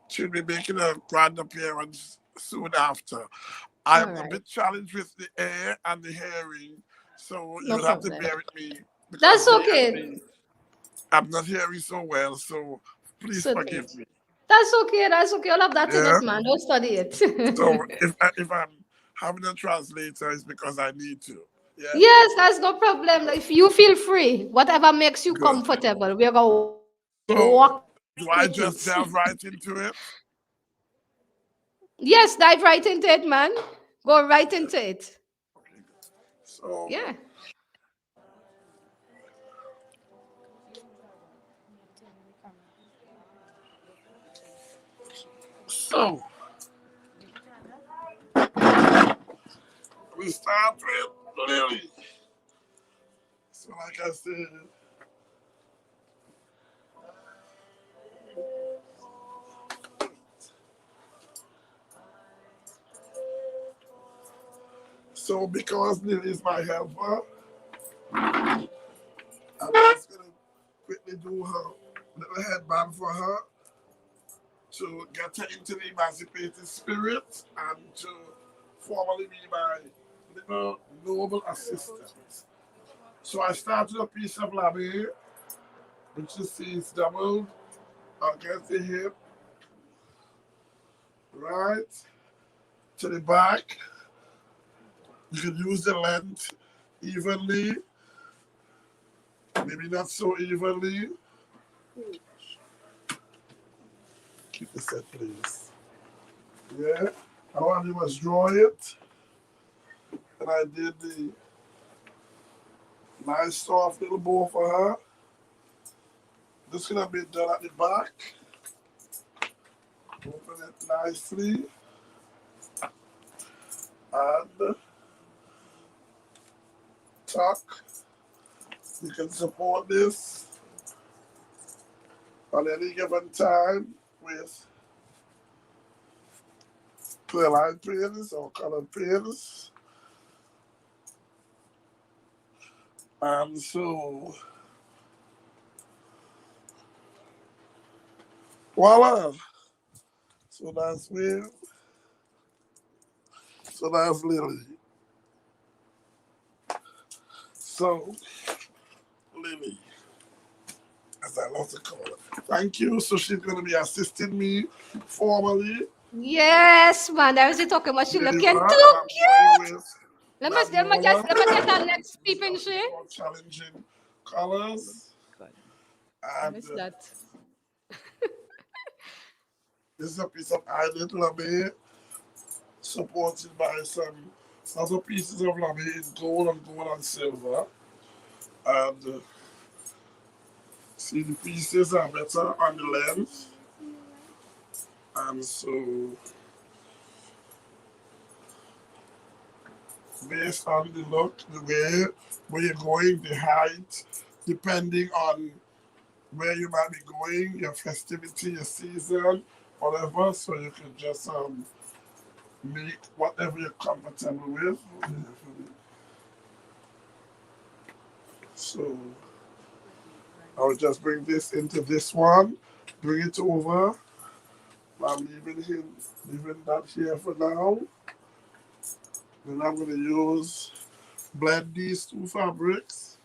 She'll be making a grand appearance soon after. I am a bit challenged with the air and the hearing, So No you'll have to problem. bear with me because That's okay. I'm not hearing so well, so please It's okay. forgive me. That's okay. That's okay. All of that in Yeah. it, man. Don't study it. So if I'm having a translator, it's because I need to. Yeah. Yes, that's no problem. If you feel free, whatever makes you Good. comfortable, we're gonna So walk do I with just it. delve right into it? Yes, dive right into it, man. Go right into it. Okay. So Yeah. so we start with Lily. So like I said, so because Lily is my helper, I'm just gonna quickly do her little headband for her to get her into the emancipated spirit and to formally be my little noble assistant. So I started a piece of lame, which you see is doubled against the hip, right to the back. You can use the length evenly, maybe not so evenly. Keep the set, please. Yeah, I want you must draw it. And I did the nice soft little bow for her. This is gonna be done at the back. Open it nicely. And tuck. You can support this at any given time with clear line pins or colored pins. And so, voila. So that's Will. So that's Lily. So, Lily, as I love to call her. Thank you. So she's going to be assisting me formally. Yes, man. I was talking about she There you looking are. too I'm cute. going with Let me get our next These peeping are she. more challenging colors. I And missed that. this is a piece of island lame supported by some other pieces of lame in gold and silver. And see, the pieces are better on the length. And so, based on the look, the way where you're going, the height, depending on where you might be going, your festivity, your season, whatever, so you can just make whatever you're comfortable with. So I'll just bring this into this one, bring it over. I'm leaving that here for now. Then I'm going to blend these two fabrics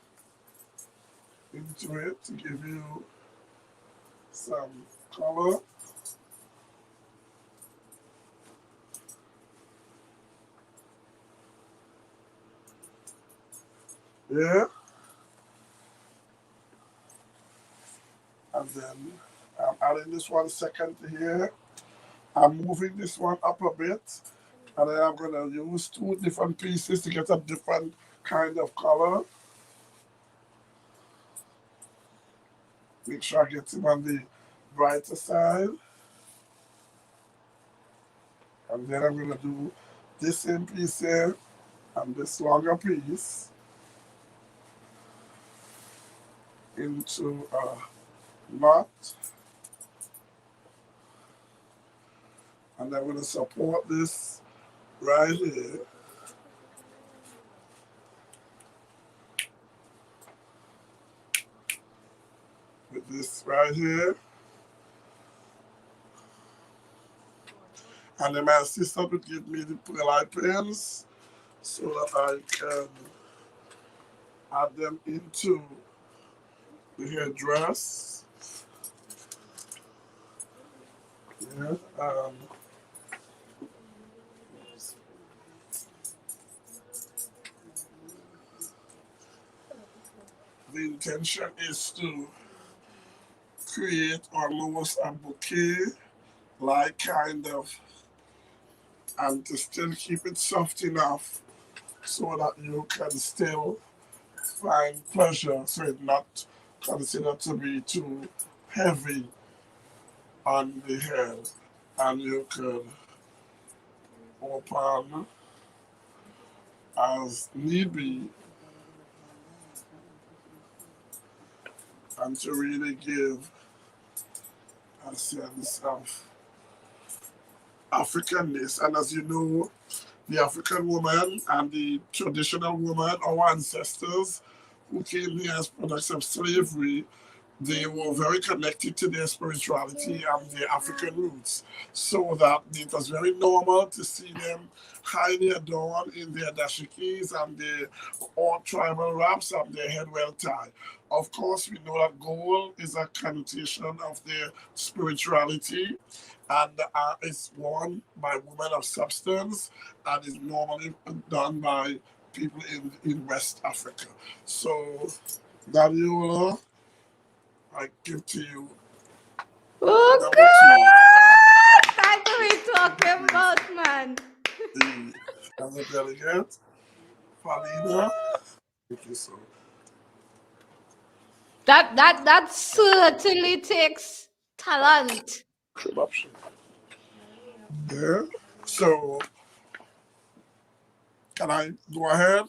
into it to give you some color. Yeah. And then I'm adding this one second to here. I'm moving this one up a bit. And then I'm going to use two different pieces to get a different kind of color. Make sure I get him on the brighter side. And then I'm going to do this same piece here and this longer piece into a knot. And I'm going to support this right here. With this right here. And then my assistant would give me the light pens so that I can add them into the headdress. Yeah, the intention is to create almost a bouquet like kind of, and to still keep it soft enough so that you can still find pleasure, so it's not considered to be too heavy on the head. And you could open as need be, and to really give a sense of Africanness. And as you know, the African woman and the traditional woman, our ancestors who came here as products of slavery, they were very connected to their spirituality and their African roots. So that it was very normal to see them highly adorned in their dashikis and their all tribal wraps and their head well tied. Of course, we know that gold is a connotation of their spirituality, and it's worn by women of substance and is normally done by people in West Africa. So, Dadiola, I give to you. Oh, God! That's what we're talking about, man. As a delegate, Falina, thank you so much. That certainly takes talent. Option. Yeah. So, can I go ahead?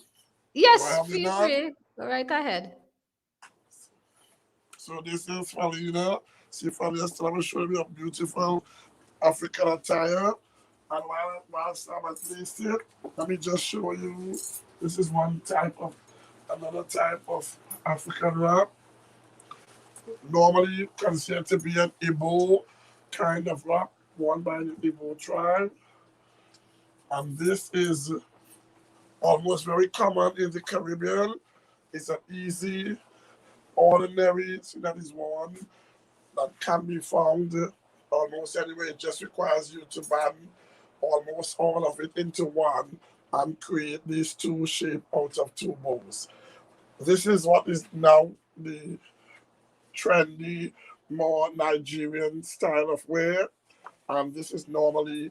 Yes, feel free. Go right ahead. So this is Falina. See, Falina still showing me a beautiful African attire. And whilst I'm at least it, let me just show you. This is another type of African wrap. Normally considered to be an Igbo kind of wrap worn by the Igbo tribe. And this is almost very common in the Caribbean. It's an easy, ordinary thing that is worn that can be found almost anywhere. It just requires you to band almost all of it into one and create these two shapes out of two bows. This is what is now the trendy, more Nigerian style of wear. And this is normally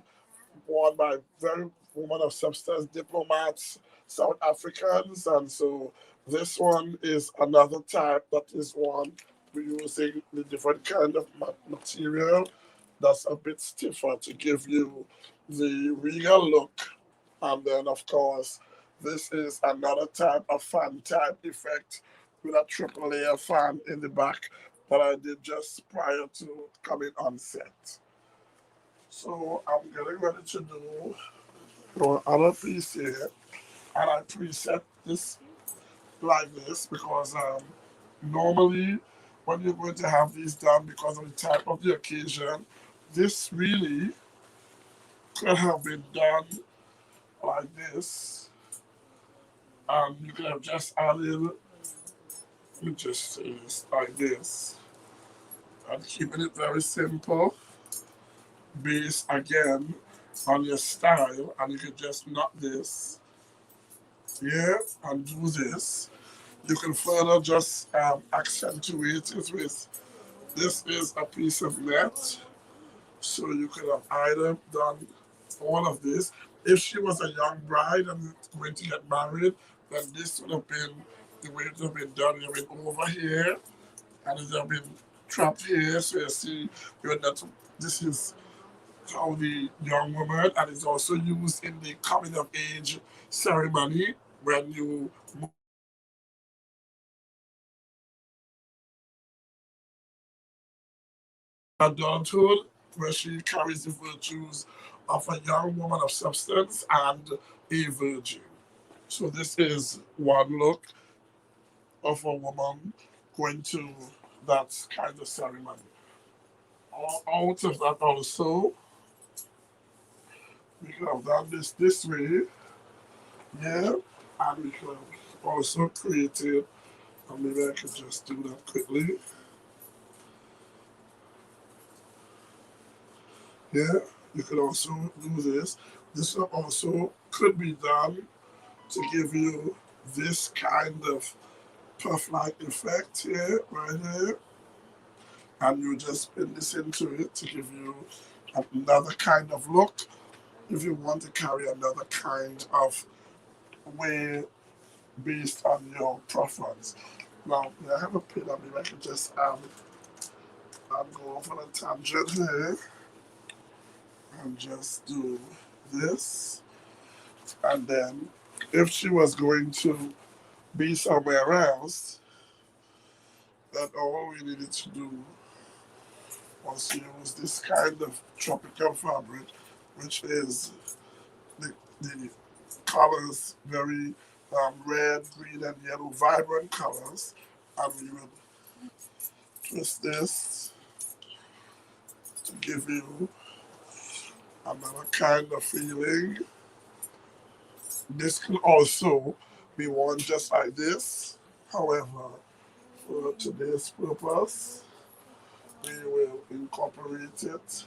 worn by very women of substance, diplomats, South Africans. And so this one is another type that is worn using the different kind of material that's a bit stiffer to give you the regal look. And then, of course, this is another type of fan type effect with a triple layer fan in the back that I did just prior to coming on set. So I'm getting ready to do another piece here, and I preset this like this because normally when you're going to have these done because of the type of the occasion, this really could have been done like this, and you could have just added, let me just say this like this, and keeping it very simple, based again on your style, and you could just knot this here and do this. You can further just accentuate it with, this is a piece of net, so you could have either done all of this. If she was a young bride and going to get married, then this would have been the way it would have been done. It would have been over here, and it would have been trapped here. So you see, this is how the young woman, and it's also used in the coming of age ceremony when you adulthood, where she carries the virtues of a young woman of substance and a virgin. So this is one look of a woman going to that kind of ceremony. Out of that also, we could have done this way, yeah, and we could have also created, and maybe I could just do that quickly. Yeah, you could also do this. This also could be done to give you this kind of puff-like effect here, right here. And you just spin this into it to give you another kind of look. If you want to carry another kind of way based on your preference. Now, I have a pin on me. I can just I'm going off on a tangent here and just do this. And then if she was going to be somewhere else, then all we needed to do was to use this kind of tropical fabric, which is the colors very red, green, and yellow, vibrant colors. And we will twist this to give you another kind of feeling. This can also be worn just like this. However, for today's purpose, we will incorporate it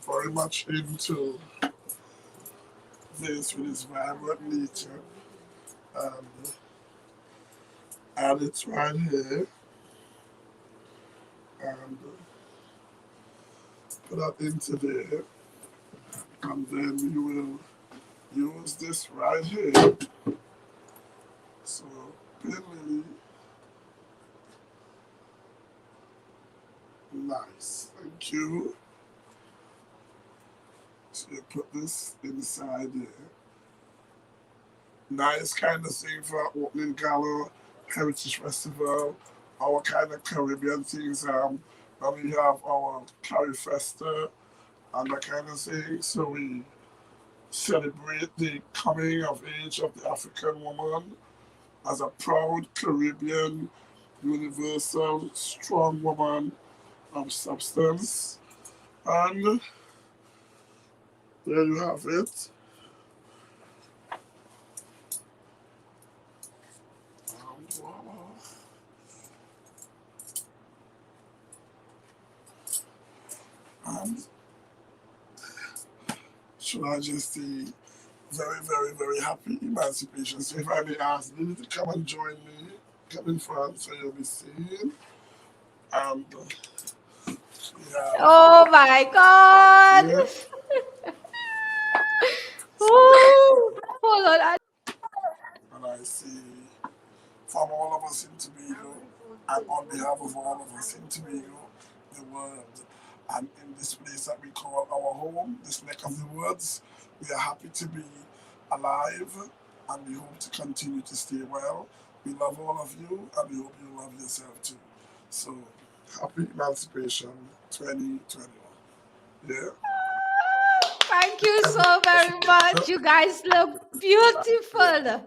very much into this with its vibrant nature and add it right here and put that into there. And then we will use this right here. So really nice. Thank you. So you put this inside there. Nice kind of thing for opening gala, Heritage Festival, our kind of Caribbean things. And we have our Carry Festa and that kind of thing. So we celebrate the coming of age of the African woman as a proud Caribbean, universal, strong woman of substance. And there you have it. And should I just say, very, very, very happy emancipation. So if I may ask Lily to come and join me, come in front so you'll be seen. And yeah. Oh my God! Yeah. Oh, hold on. And I see from all of us in Tobago, and on behalf of all of us in Tobago, the world, and in this place that we call our home, this neck of the woods, we are happy to be alive, and we hope to continue to stay well. We love all of you, and we hope you love yourself too. So, happy Emancipation 2021. Yeah. Thank you so very much. You guys look beautiful.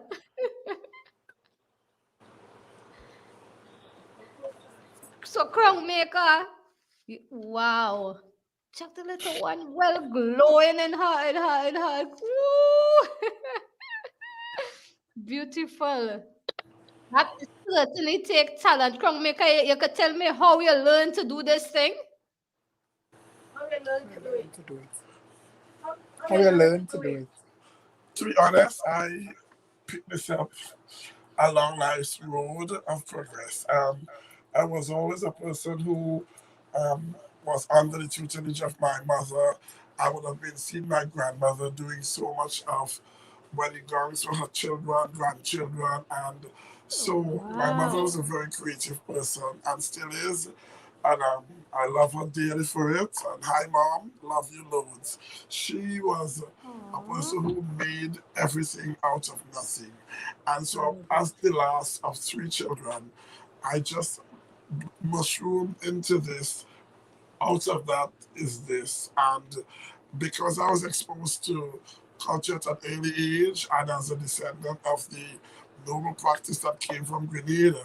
So, crown maker, wow. Check the little one, well glowing in her. Woo. Beautiful. That certainly take talent. Crown maker, you could tell me how you learn to do this thing? How you learn to do it? How you learn to do it? To be honest, I picked this up along life's road of progress. I was always a person who was under the tutelage of my mother. I would have been seeing my grandmother doing so much of wedding gowns for her children, grandchildren, and so my mother was a very creative person and still is. And I love her dearly for it. And hi, Mom, love you loads. She was a person who made everything out of nothing. And so, as the last of 3 children, I just mushroomed into this. Out of that is this. And because I was exposed to culture at an early age and as a descendant of the noble practice that came from Grenada,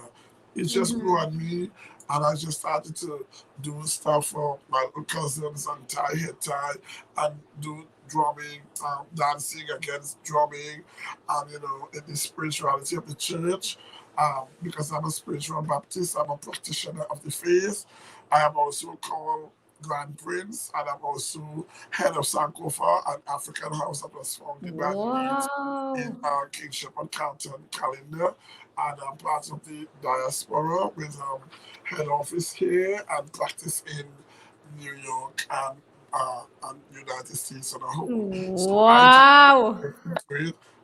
it just grew on me. And I just started to do stuff for my little cousins and tie, head tie, and do drumming, dancing against drumming, and in the spirituality of the church. Because I'm a spiritual Baptist, I'm a practitioner of the faith. I am also called Grand Prince, and I'm also head of Sankofa, an African house that was founded by the Leeds in Kingship and Canton calendar. And I'm part of the diaspora with head office here and practice in New York and United States on a whole. So Wow.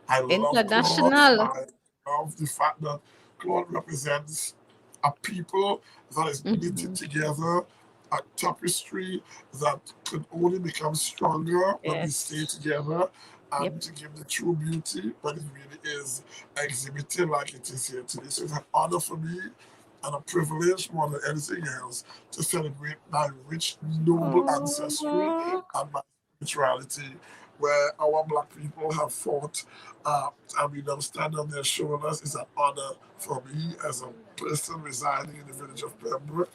I love cloth. International. I love the fact that cloth represents a people that is knitted together, a tapestry that could only become stronger when we stay together, and to give the true beauty, but it really is exhibited like it is here today. So it's an honor for me and a privilege more than anything else to celebrate my rich, noble ancestry and my spirituality, where our Black people have fought, and we now stand on their shoulders. Is an honor for me as a person residing in the village of Pembroke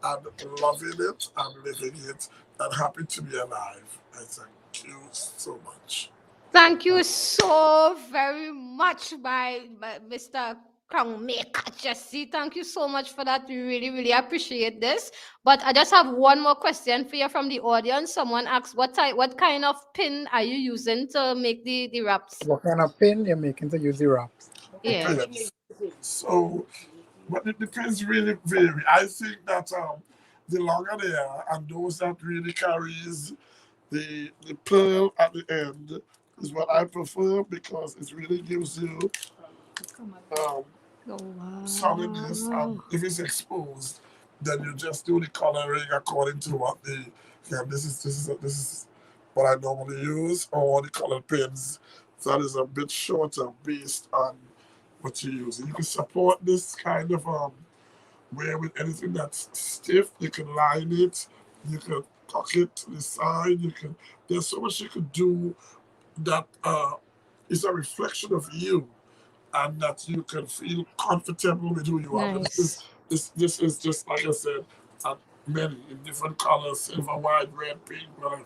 and loving it and living it and happy to be alive. I thank you so much. Thank you so very much, my Mr. Crown Maker Jesse. Thank you so much for that. We really, really appreciate this. But I just have one more question for you from the audience. Someone asked, what kind of pin are you using to make the wraps? What kind of pin you're making to use the wraps? Yeah. So, but the pins really vary. I think that the longer they are, and those that really carries the pearl at the end is what I prefer, because it really gives you solidness, and if it's exposed, then you just do the coloring according to what this is what I normally use, or the colored pins that is a bit shorter based on what you use. You can support this kind of where with anything that's stiff, you can line it, you can tuck it to the side, there's so much you can do that is a reflection of you, and that you can feel comfortable with who you are. Nice. This is just like I said, many in different colors, silver, white, red, pink, whatever.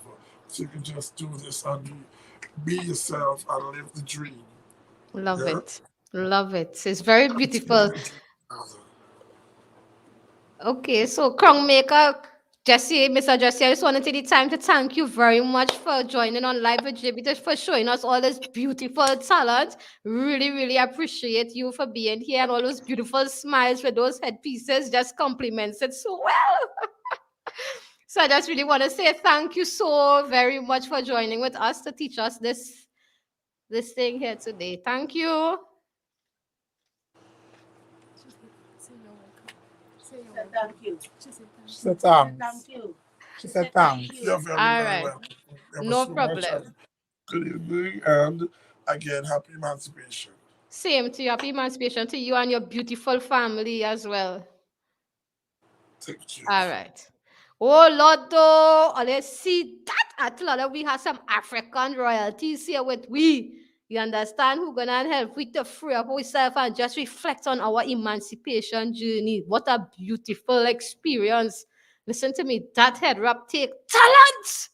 So you can just do this and be yourself and live the dream. Love it. Love it. It's very beautiful. Okay, so Crown Maker Jesse, Mr. Jesse, I just want to take the time to thank you very much for joining on Live with JB, for showing us all this beautiful talent. Really, really appreciate you for being here, and all those beautiful smiles with those headpieces just compliments it so well. So I just really want to say thank you so very much for joining with us to teach us this thing here today. Thank you. Thank you. She said thanks. Thank you. She said thanks. You're very, All very right. welcome. No So problem. good evening, and again, happy emancipation. Same to you. Happy emancipation to you and your beautiful family as well. Thank you. All right. Oh, Lord, though. Let's see that at Lord, we have some African royalties here with we. You understand? Who gonna help with to free up ourselves and just reflect on our emancipation journey. What a beautiful experience. Listen to me. That head wrap take talent.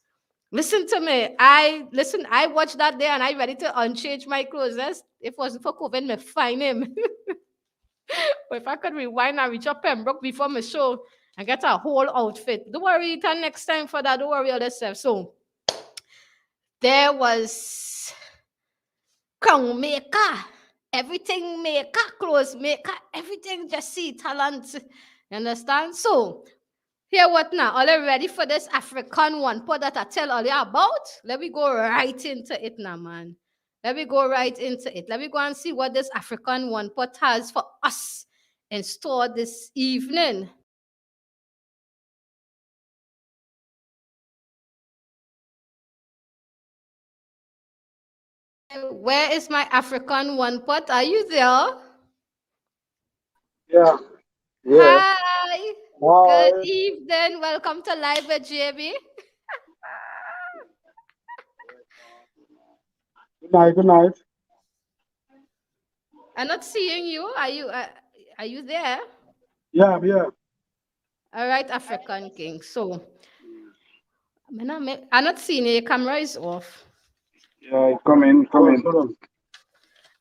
Listen to me. I watched that day and I ready to unchange my clothes. If it wasn't for COVID, me find him. But if I could rewind and reach up Pembroke before my show and get a whole outfit. Don't worry, till next time for that. Don't worry all this stuff. So there was crown maker, everything maker, clothes maker, everything just see talent. You understand? So here what now? Are you ready for this African one pot that I tell all you about? Let me go right into it now, man. Let me go right into it. Let me go and see what this African one pot has for us in store this evening. Where is my African one pot? Are you there? Yeah. Hi. Good evening. Welcome to Live with JB. Good night. I'm not seeing you. Are you there? Yeah, I'm here. All right, African King. So, I'm not seeing it. Your camera is off. Yeah, come in, come in. Hold on.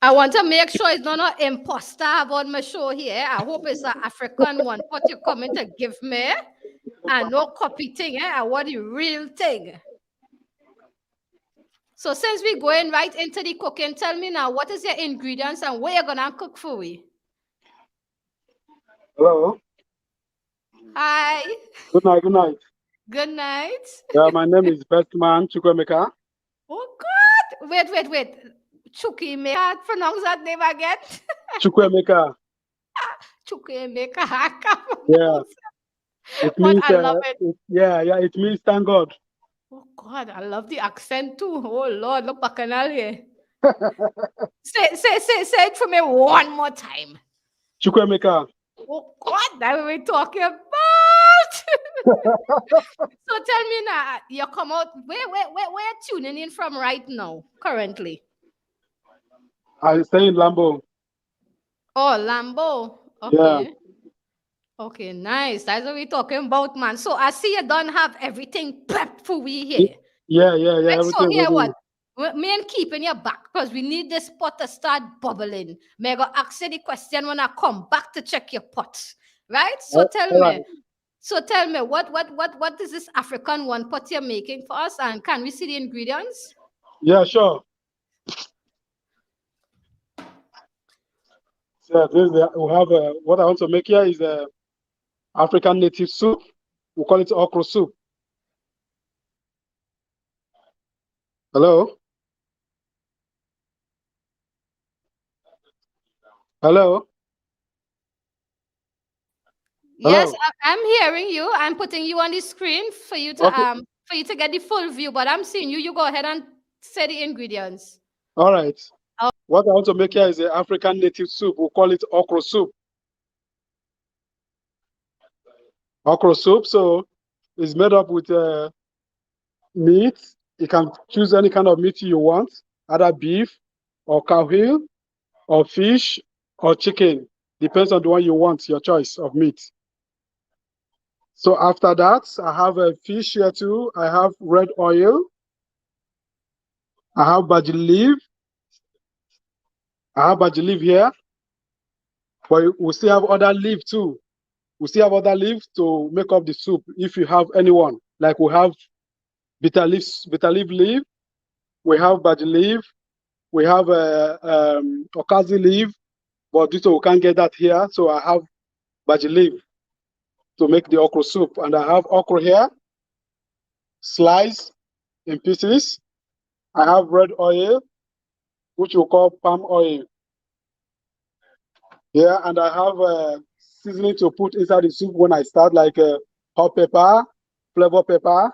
I want to make sure it's not an imposter about my show here. I hope it's an African one. What you're coming to give me, and no copy thing. I want the real thing. So since we're going right into the cooking, tell me now, what is your ingredients and what you're gonna cook for we? Hello. Hi. Good night, good night. Good night. Yeah, my name is Bestman Chukwemeka. Oh God! Wait. Chuki Meka. Pronounce that name again. Chukwemeka. Chuki Meka. I can't Yeah. pronounce It but means, I love it. it means thank God. Oh God, I love the accent too. Oh Lord, look back here. Say it for me one more time. Chukwemeka. Oh God, that we talking about. So tell me now, you come out. Where tuning in from right now, currently? I stay in Lambo. Oh, Lambo. Okay. Yeah. Okay, nice. That's what we're talking about, man. So I see you don't have everything prepped for we here. Yeah. Right, Everything so here ready. what? Me and keeping your back because we need this pot to start bubbling. May I go ask you the question when I come back to check your pot. Right? So tell me. Right. So tell me, what is this African one pot you're making for us? And can we see the ingredients? Yeah, sure. So we have what I want to make here is African native soup. We call it okra soup. Hello? Hello? Yes, Hello? I'm hearing you. I'm putting you on the screen for you to get the full view. But I'm seeing you. You go ahead and say the ingredients. All right. What I want to make here is an African native soup. We call it okra soup. Okra soup. So it's made up with meat. You can choose any kind of meat you want, either beef or cow heel or fish or chicken. Depends on the one you want, your choice of meat. So after that, I have a fish here too. I have red oil. I have basil leaf. I have basil leaf here. But we still have other leaf too. We still have other leaf to make up the soup if you have anyone. Like we have bitter leaf leaf. We have basil leaf. We have okazi leaf. But due to we can't get that here, so I have basil leaf to make the okra soup. And I have okra here, sliced in pieces. I have red oil, which we call palm oil. Yeah, and I have seasoning to put inside the soup when I start, like hot pepper, flavor pepper.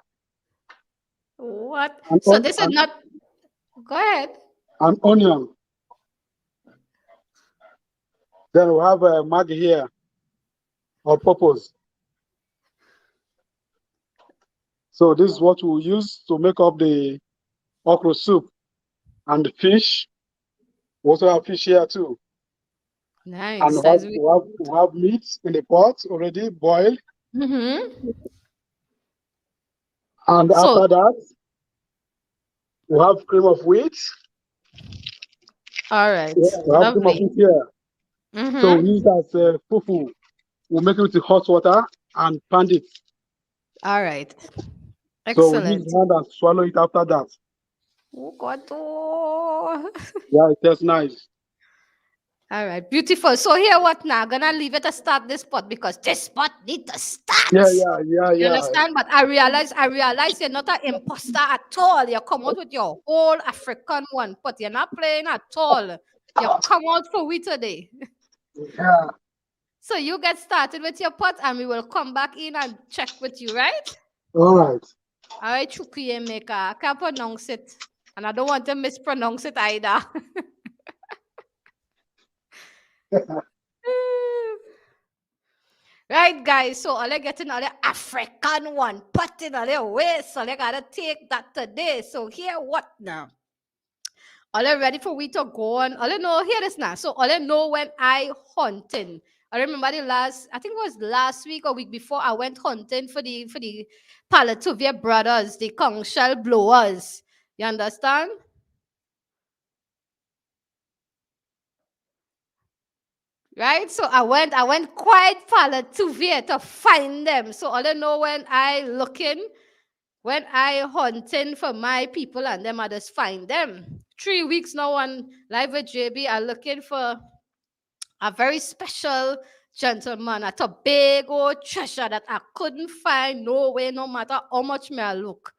What? So this is not. Go ahead. An onion. Then we have a Maggi here, all purpose. So this is what we'll use to make up the okra soup. And the fish, we also have fish here too. Nice. And we have meat in the pot already boiled. Mm-hmm. And after that, we have cream of wheat. All right. We have cream of wheat here. Mm-hmm. So we use that fufu. We'll make it with the hot water and pound it. All right. Excellent. So we use hand and swallow it after that. Oh God. Oh. Yeah, it tastes nice. All right, beautiful. So here what now? I'm gonna leave it to start this pot because this pot need to start. Yeah. You understand? But I realize you're not an imposter at all. You come out with your whole African one, but you're not playing at all. You come out for we today. Yeah. So you get started with your pot and we will come back in and check with you, right? All right. All right, Chukwemeka. I can't pronounce it. And I don't want to mispronounce it either. Right, guys. So all I getting all the African one, putting all the way. So I gotta take that today. So here what now? All I ready for we to go on. All I know here is now. So all I know when I hunting. I remember I think it was last week or week before, I went hunting for the Palatuvia brothers, the conch shell blowers. You understand? Right? So I went quite Palatuvia to find them. So I don't know when I hunting for my people and them, I just find them. 3 weeks now on Live with JB, I'm looking for a very special gentleman, a Tobago treasure that I couldn't find no way, no matter how much me I look.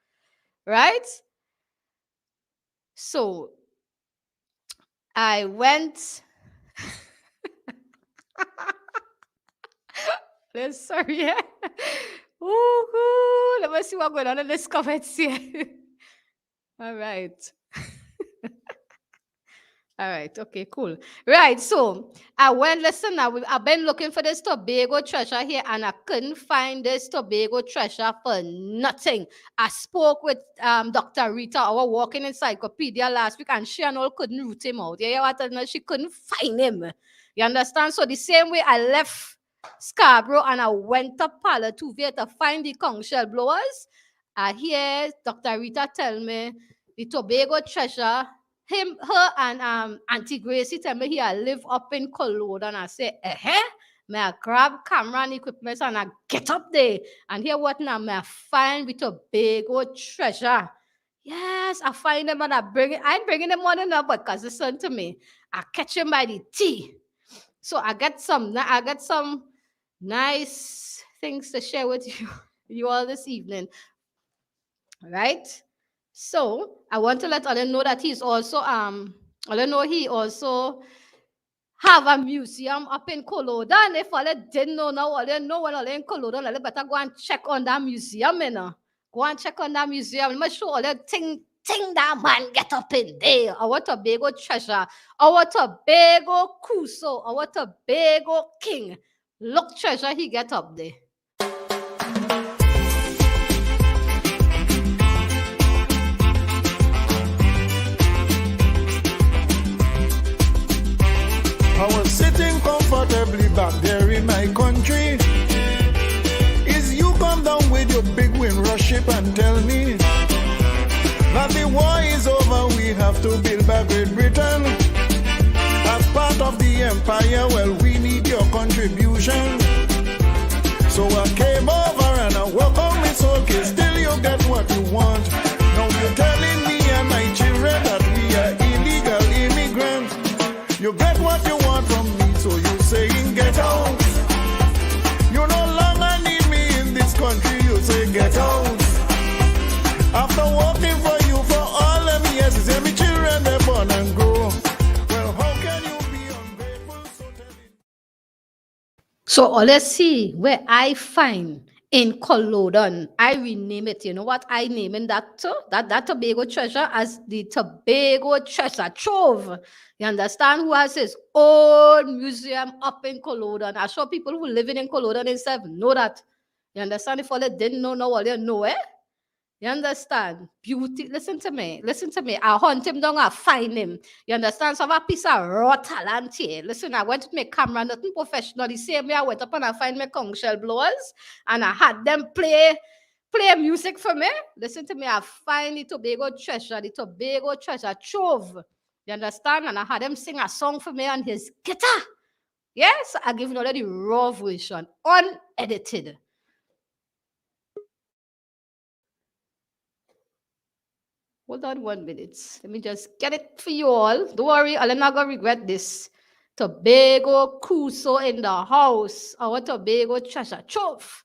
Right? So I went. Sorry. Yeah. Ooh, let me see what's going on in this comments here. All right. All right. Okay, cool. Right. So I went, listen, I've been looking for this Tobago treasure here and I couldn't find this Tobago treasure for nothing. I spoke with Dr. Rita, our walking encyclopedia last week, and she and all couldn't root him out. Yeah, what? She couldn't find him. You understand? So the same way I left Scarborough and I went to Palatuvia to find the conch shell blowers, I hear Dr. Rita tell me the Tobago treasure, her and Auntie Gracie tell me I live up in Colode, and I say, may I grab camera and equipment and I get up there and hear what now may I find with Tobago treasure. Yes, I find them and I bring it. I ain't bringing them on enough, but because listen to me, I catch them by the tea. So I got some nice things to share with you all this evening. Right? So I want to let Alan know that he's also he also have a museum up in Colode. And if Alan didn't know now, Alan know when Alan in Colode, Alan better go and check on that museum, you know. Go and check on that museum. I'm sure Alan think that man get up in there. Our Tobago treasure, our Tobago Crusoe, our Tobago king. Look treasure he get up there. I was sitting comfortably back there in my country. Is you come down with your big windrush ship and tell me that the war is over, we have to build back Great Britain. As part of the empire, well, we need your contribution. So I came over and I work on my soul case, still you get what you want. Now you're telling me and my children that we are illegal immigrants. You get what you want from me, so you saying get out. You no longer need me in this country, you say get out. After working for you for all them years, you say me children they born and grow. Well, how can you be ungrateful? So let's see where I find in Culloden. I rename it. You know what I naming that to? That Tobago treasure as the Tobago treasure trove. You understand? Who has his own museum up in Culloden. I'm sure people who living in Culloden themselves know that. You understand? If all they didn't know, now all they know, eh? You understand? Beauty. Listen to me. Listen to me. I hunt him down, I find him. You understand? So I have a piece of raw talent here. Listen, I went with my camera, nothing professional. The same way I went up and I find my conch shell blowers and I had them play music for me. Listen to me. I find the Tobago treasure trove. You understand? And I had them sing a song for me on his guitar. Yes, I give you already raw version, unedited. Hold on 1 minute. Let me just get it for you all. Don't worry, I'm not going to regret this. Tobago Crusoe in the house. Our Tobago treasure trove.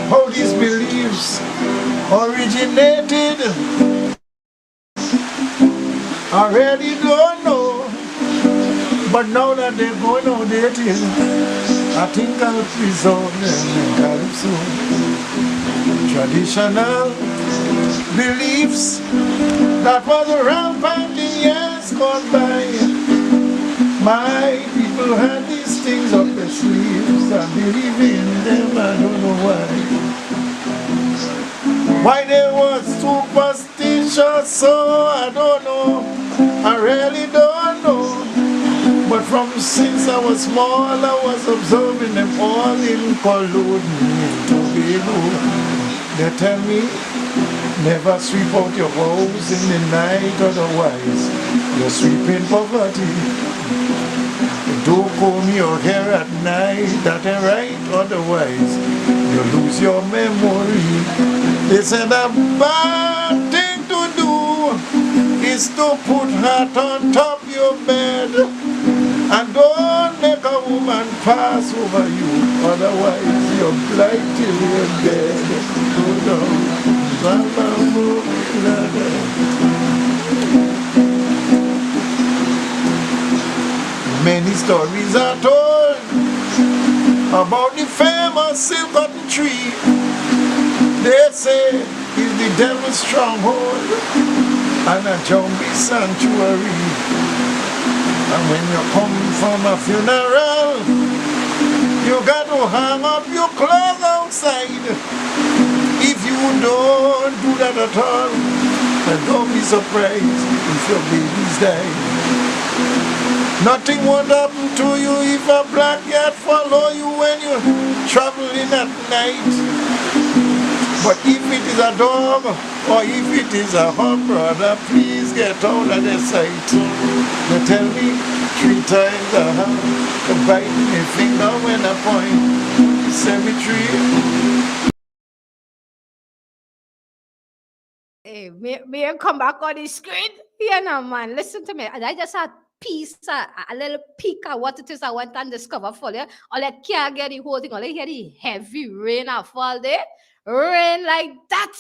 How these beliefs originated, I really don't know. But now that they're going outdated, I think I'll preserve them in calypso. Traditional beliefs that was rampant in years gone by. My people had this things up their sleeves and believe in them, I don't know why. Why they was superstitious, so I don't know, I really don't know. But from since I was small, I was observing them all in Cologne and Tobago. They tell me, never sweep out your house in the night, otherwise you're sweeping poverty. Don't comb your hair at night, that ain't right, otherwise you lose your memory. They said a bad thing to do is to put hat on top your bed, and don't make a woman pass over you, otherwise you're blind till you're dead. Many stories are told about the famous silk cotton tree. They say it's the devil's stronghold and a zombie sanctuary. And when you come from a funeral, you got to hang up your clothes outside. If you don't do that at all, then don't be surprised if your babies die. Nothing won't happen to you if a black cat follow you when you're traveling at night. But if it is a dog or if it is a hot brother, please get out of their sight. They tell me 3 times I have to bite my finger when I point the cemetery. Hey, may I come back on the screen? Yeah, no, man. Listen to me. I just had a little peek at what it is I went and discover for you. All I can't get the whole thing. All I hear the heavy rain I fall there. Rain like that.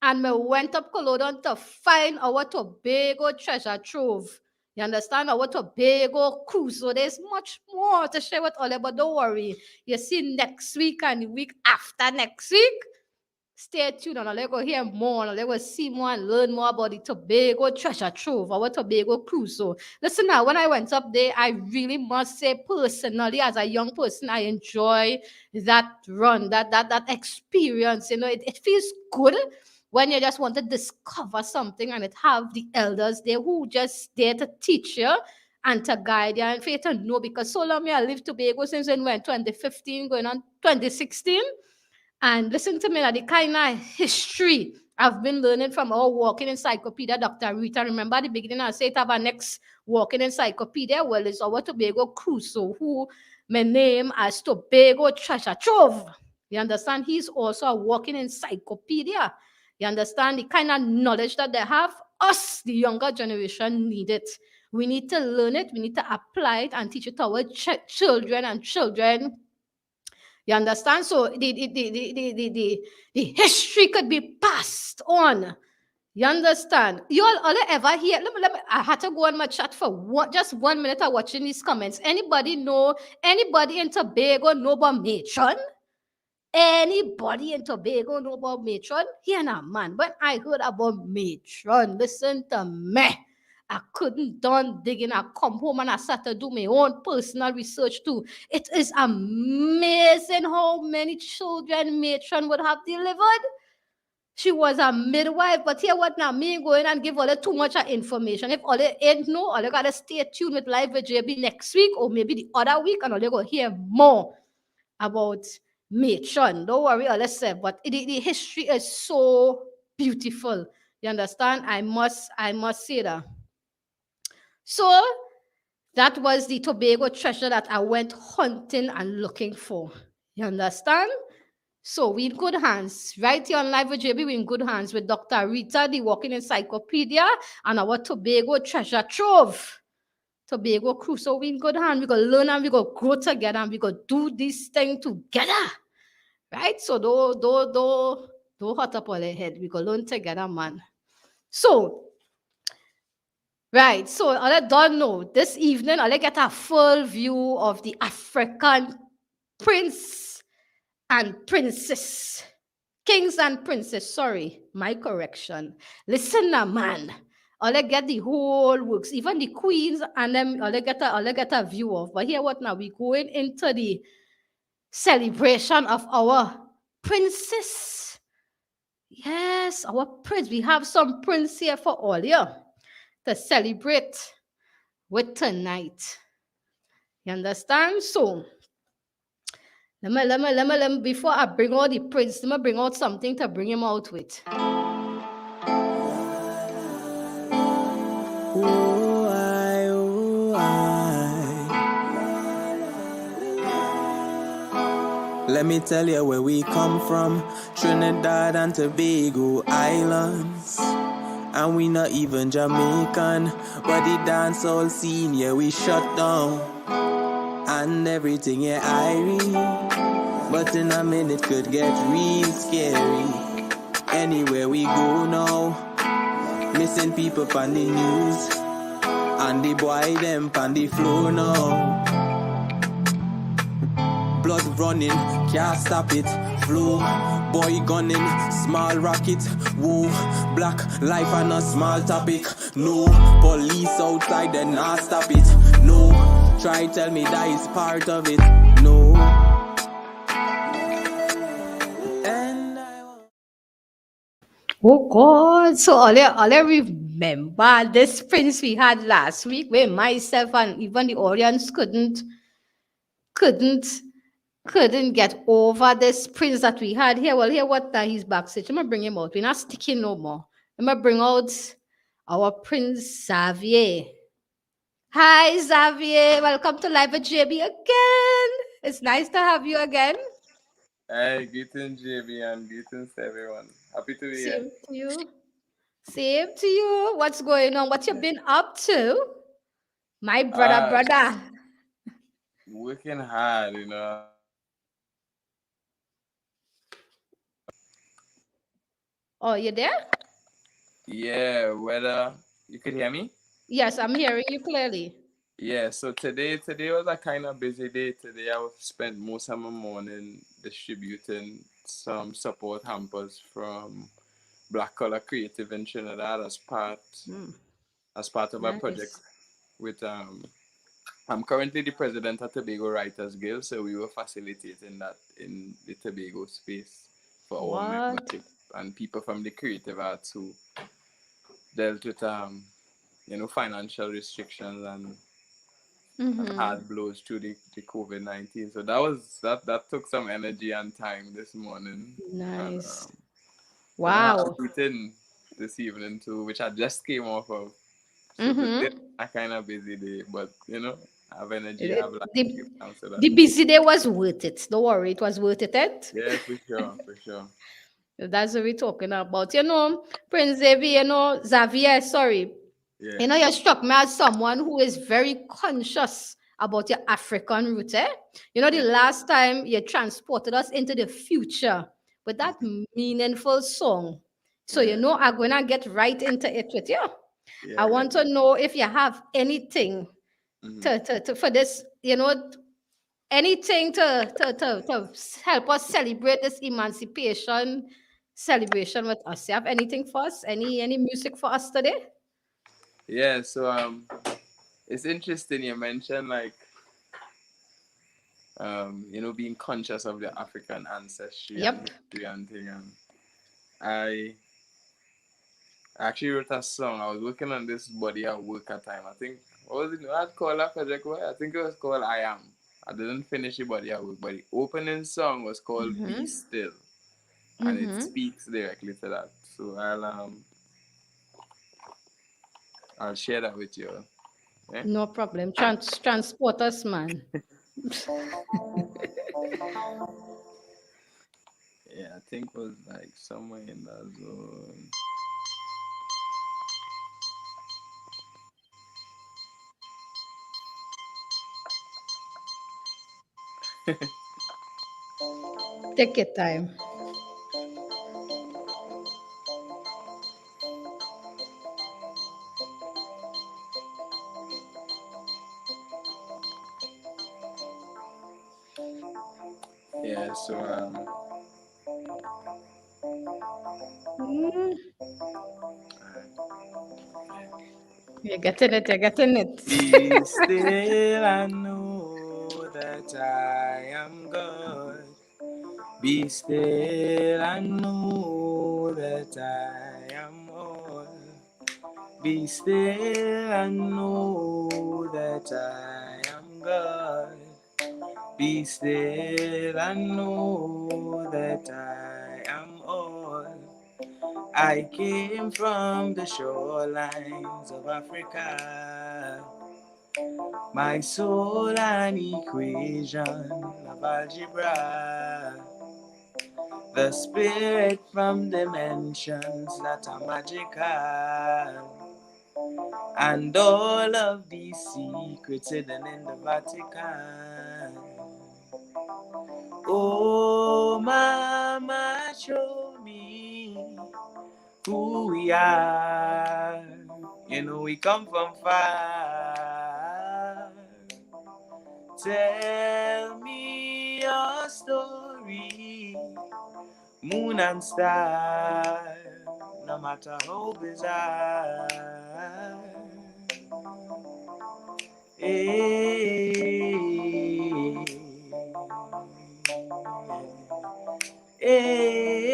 And me went up Culloden to find our Tobago treasure trove. You understand? Our Tobago cruise. So there's much more to share with all, but don't worry. You see next week and the week after next week. Stay tuned and I'll go hear more and I'll go see more and learn more about the Tobago treasure trove, our Tobago cruise. So listen now, when I went up there, I really must say personally, as a young person, I enjoy that run, that experience. You know, it feels good when you just want to discover something and it have the elders there who just there to teach you and to guide you and for you to know, because so long I lived Tobago since when we went 2015 going on 2016. And listen to me, the kind of history I've been learning from our walking encyclopedia, Dr. Rita. Remember at the beginning I said have our next walking encyclopedia? Well, it's our Tobago Crusoe, who may name as Tobago Treasure Trove. You understand? He's also a walking encyclopedia. You understand? The kind of knowledge that they have, us, the younger generation, need it. We need to learn it. We need to apply it and teach it to our children and children. You understand? So the history could be passed on. You understand? You all ever hear? Let me, I had to go on my chat for just 1 minute of watching these comments. Anybody in Tobago know about matron? Anybody in Tobago know about matron? Here now, man. When I heard about matron, listen to me. I couldn't done digging. I come home and I started to do my own personal research too. It is amazing how many children matron would have delivered. She was a midwife, but here what now? Me going and give all too much information. If all ain't know, all you gotta stay tuned with Live with JB next week or maybe the other week, and all you go hear more about matron. Don't worry, let's say, but the history is so beautiful. You understand? I must say that. So that was the Tobago treasure that I went hunting and looking for. You understand? So we're in good hands. Right here on Live with JB, we're in good hands with Dr. Rita, the walking encyclopedia, and our Tobago treasure trove. Tobago cruise. So we're in good hands. We're going to learn and we're going to grow together and we're going to do this thing together. Right? So don't hot up all your head. We're going to learn together, man. So, right, so I don't know. This evening, I'll get a full view of the African prince and princess. Kings and princess, sorry, my correction. Listen now, man. all they get the whole works, even the queens and them, all they get a view of. But here what now? We going into the celebration of our princess. Yes, our prince. We have some prince here for all you to celebrate with tonight. You understand? So let me, before I bring out the prince, let me bring out something to bring him out with. Let me tell you where we come from, Trinidad and Tobago Islands. And we not even Jamaican, but the dancehall scene, yeah, we shut down. And everything, yeah, irie. But in a minute could get real scary. Anywhere we go now, missing people on the news. And the boy them on the floor now. Blood running, can't stop it. Flow, boy gunning, small rocket. Woo, black life and a small topic. No, police outside, then not stop it. No, try tell me that is part of it. No. Oh God! So all I remember this prince we had last week, where myself and even the audience couldn't get over this prince that we had here. Well, here what that he's backstage. I'm gonna bring him out. We're not sticking no more. I'm gonna bring out our Prince Xavier. Hi Xavier, welcome to Live with JB again. It's nice to have you again. Hey, greetings JB and greetings to everyone. Happy to be here. Same to you. Same to you. What's going on? What you been up to? My brother. Working hard, you know. Oh, you there? Yeah, whether you could hear me? Yes, I'm hearing you clearly. Yeah, so today was a kind of busy day. Today I spent most of my morning distributing some support hampers from Black Color Creative in Trinidad as part of my project with I'm currently the president of Tobago Writers Guild, so we were facilitating that in the Tobago space for our membership and people from the creative arts who dealt with financial restrictions and hard blows through the COVID-19. So that took some energy and time this morning. Nice. And, wow. I have a meeting this evening too, which I just came off of. So it's a kind of busy day, but I have energy, I have life to give thanks to that. The busy day was worth it. Don't worry, it was worth it. Yeah, for sure. That's what we're talking about. Prince Xavier, sorry. Yeah. You struck me as someone who is very conscious about your African roots. The last time you transported us into the future with that meaningful song. So, I'm going to get right into it with you. I want to know if you have anything to for this, anything to help us celebrate this emancipation celebration with us. You have anything for us? Any music for us today? Yeah, so it's interesting you mentioned being conscious of the African ancestry and history and thing. And I actually wrote a song. I was working on this body at work at time. I think what was it? I'd call that project. I think it was called I Am. I didn't finish the body at work, but the opening song was called Be Still. And it speaks directly to that. So I'll share that with you. Yeah? No problem. Transport us, man. Yeah, I think it was like somewhere in that zone. Take your time. Yeah, so Mm. You're getting it, you're getting it. Be still and know that I am God. Be still and know that I am all. Be still and know that I am God. Be still and know that I am all. I came from the shorelines of Africa. My soul an equation of algebra. The spirit from dimensions that are magical. And all of these secrets hidden in the Vatican. Oh, Mama, show me who we are. You know we come from far. Tell me your story, moon and star, no matter how bizarre. Hey, hey,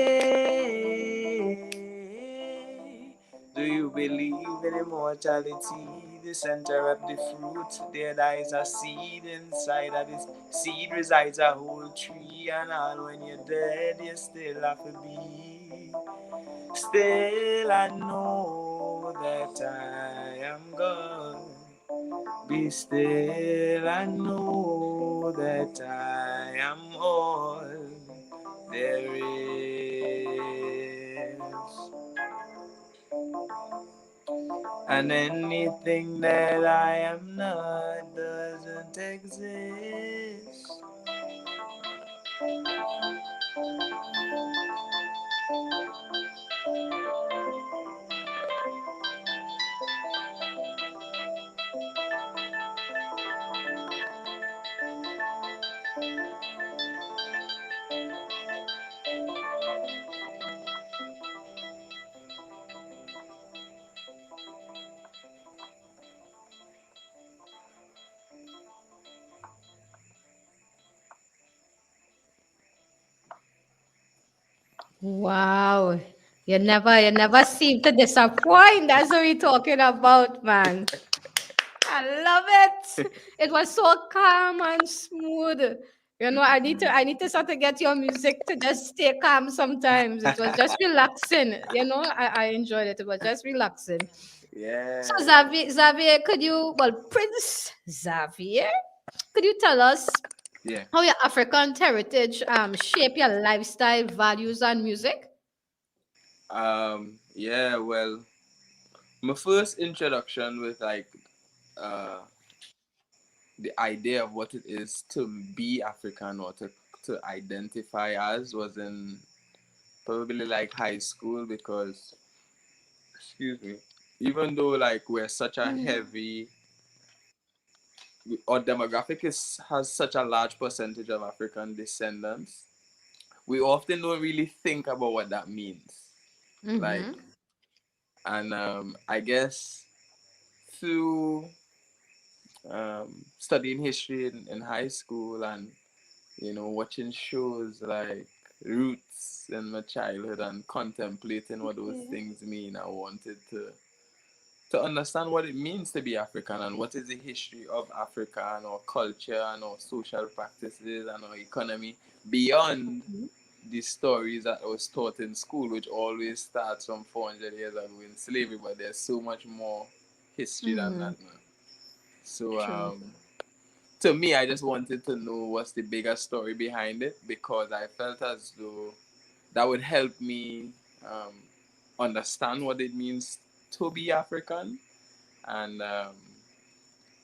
do you believe in immortality? The center of the fruit, there lies a seed. Inside of this seed resides a whole tree, and all when you're dead, you still have to be. Still, I know that I am God. Be still and know that I am all there is. And anything that I am not doesn't exist. Wow. You never seem to disappoint. That's what we're talking about, man. I love it. It was so calm and smooth. You know, I need to sort of get your music to just stay calm sometimes. It was just relaxing. You know, I enjoyed it. It was just relaxing. So Yeah. Xavier, Prince Xavier, could you tell us Yeah. how your African heritage shape your lifestyle, values, and music? Yeah, well, my first introduction with like uh the idea of what it is to be African or to identify as was in probably like high school because excuse me, even though like we're such a heavy our demographic is has such a large percentage of African descendants, we often don't really think about what that means. Like, Mm-hmm. and I guess through studying history in high school and watching shows like Roots in my childhood and contemplating what those things mean, I wanted to understand what it means to be African and what is the history of Africa and our culture and our social practices and our economy beyond the stories that I was taught in school, which always starts from 400 years ago in slavery, but there's so much more history than Mm-hmm. that, man. So, True. to me, I just wanted to know what's the bigger story behind it because I felt as though that would help me um, understand what it means to be African and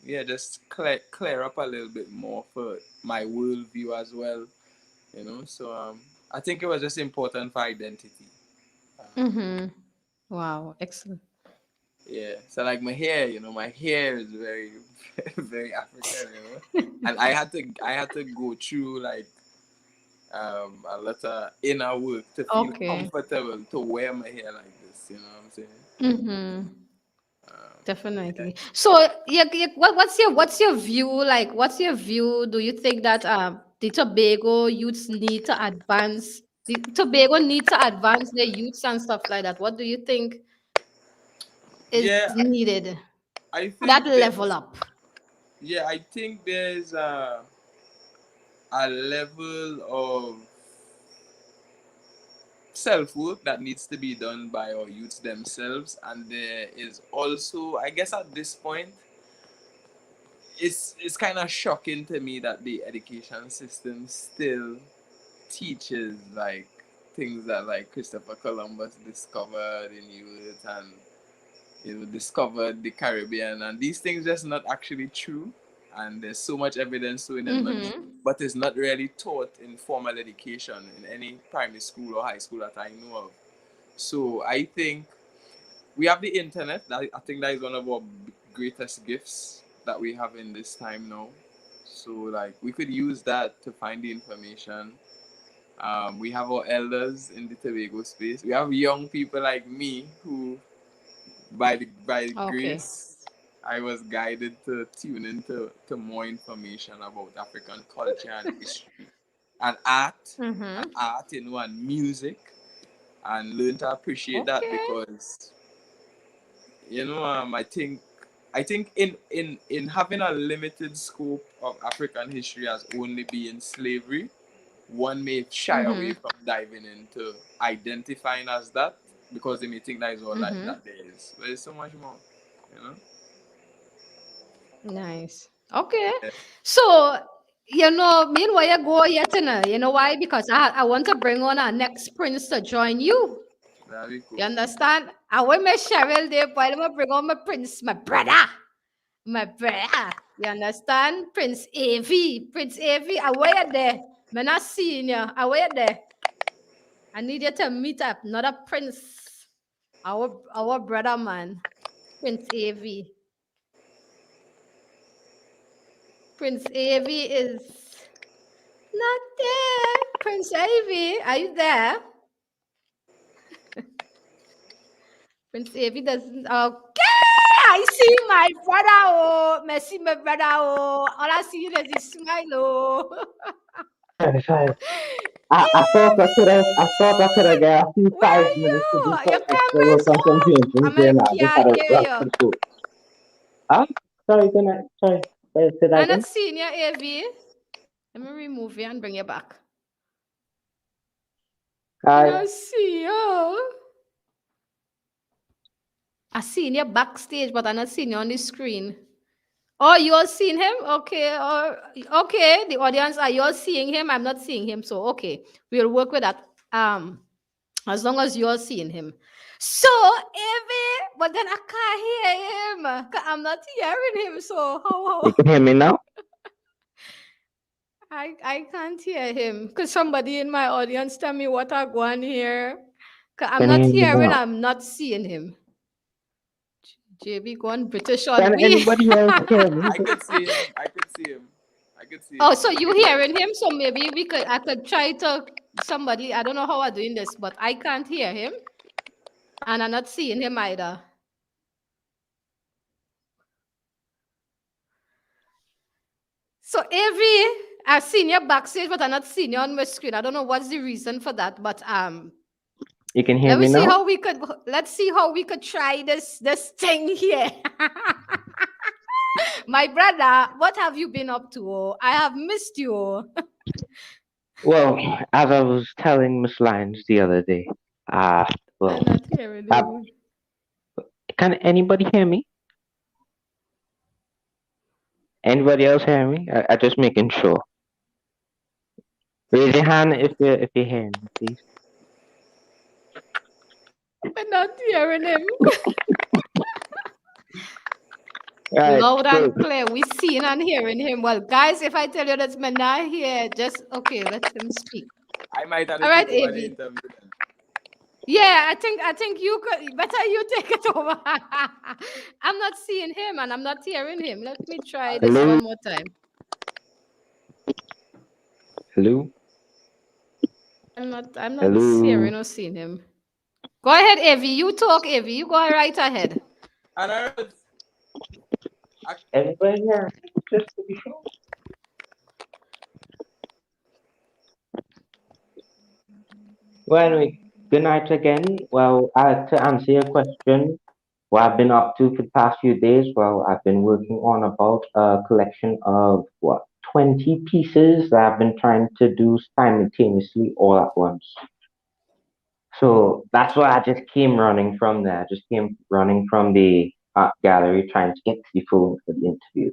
yeah, just clear up a little bit more for my worldview as well, So I think it was just important for identity. Mm-hmm. Wow, excellent. Yeah, so like my hair is very, very African, and I had to go through like a lot of inner work to feel comfortable to wear my hair like this. You know what I'm saying? Mm-hmm. Definitely. So, what's your view? Like, what's your view? Do you think that the Tobago youths need to advance? The Tobago need to advance their youths and stuff like that. What do you think is Yeah, needed I for that think level up? yeah, I think there's a level of self-work that needs to be done by our youths themselves, and there is also, I guess at this point, it's kind of shocking to me that the education system still teaches like things that like Christopher Columbus discovered in youth, and discovered the Caribbean, and these things just not actually true, and there's so much evidence showing them not true, but it's not really taught in formal education in any primary school or high school that I know of. So I think we have the internet. I think that is one of our greatest gifts that we have in this time now. So like we could use that to find the information. We have our elders in the Tobago space. We have young people like me who, by grace, I was guided to tune into to more information about African culture and history and art, and music, and learn to appreciate that because I think in having a limited scope of African history as only being slavery, one may shy away from diving into identifying as that because they may think that is all that there is. But there's so much more, you know. Nice. Okay. Yeah, So, meanwhile you go yet, you know why? Because I want to bring on our next prince to join you. that'd be cool. You understand? I want my Cheryl there, but I'm gonna bring on my prince, my brother. My brother. You understand? Prince AV. Prince AV, I wear there. I'm not seeing you. I wear there. I need you to meet up. Not a prince. Our brother man. Prince AV. Prince AV is not there. Prince AV, are you there? Prince AV doesn't. Okay, I see my brother. Oh, Messi, my brother. Oh, all I see is his smile. Oh. Sorry. I thought I could have got a few Where 5 minutes to are do you? Your something to work camera's on some off. paintings I there mean, now. Just can't had a hear rush you. for school. Huh? Sorry, sorry. Say that I'm again? not seeing you, AV. Let me remove you and bring you back. Hi. I see you. I seen you backstage, but I'm not seeing you on the screen. Oh, you all seen him? Okay. Okay. The audience, are you all seeing him? I'm not seeing him. So okay. We'll work with that. As long as you're seeing him. So, Evie, but then I can't hear him. I'm not hearing him. So how You can hear me now? I can't hear him. Could somebody in my audience tell me what I go on here? I'm Can you not hear me hearing, now? I'm not seeing him. JB going British on Can me. anybody else hear me? I could see him. I could see him. I could see Oh, him. so you hearing him? So maybe I could try to somebody. I don't know how I'm doing this, but I can't hear him. And I'm not seeing him either. So Avery, I've seen you backstage, but I'm not seeing you on my screen. I don't know what's the reason for that, but You can hear me now? let's see how we could try this thing here. My brother, what have you been up to? Oh, I have missed you. Oh. Well, as I was telling Miss Lyons the other day, well, I'm not hearing you. can anybody hear me? Anybody else hear me? I just making sure. Raise your hand if you're hearing me, please. I'm not hearing him. Right, Loud good. and clear. We seeing and hearing him. Well, guys, if I tell you that's me not here, just okay, let him speak. I might have to All right, take over the Avi. interview then. Yeah, I think you could better you take it over. I'm not seeing him and I'm not hearing him. Let me try this Hello? one more time. Hello? I'm not Hello. hearing or seeing him. Go ahead, Evie. You talk, Evie. You go right ahead. Everybody here, just to be sure. Well, anyway, good night again. Well, to answer your question, what I've been up to for the past few days, well, I've been working on about a collection of 20 pieces that I've been trying to do simultaneously all at once. So that's why I just came running from there. I just came running from the art gallery trying to get to the phone for the interview.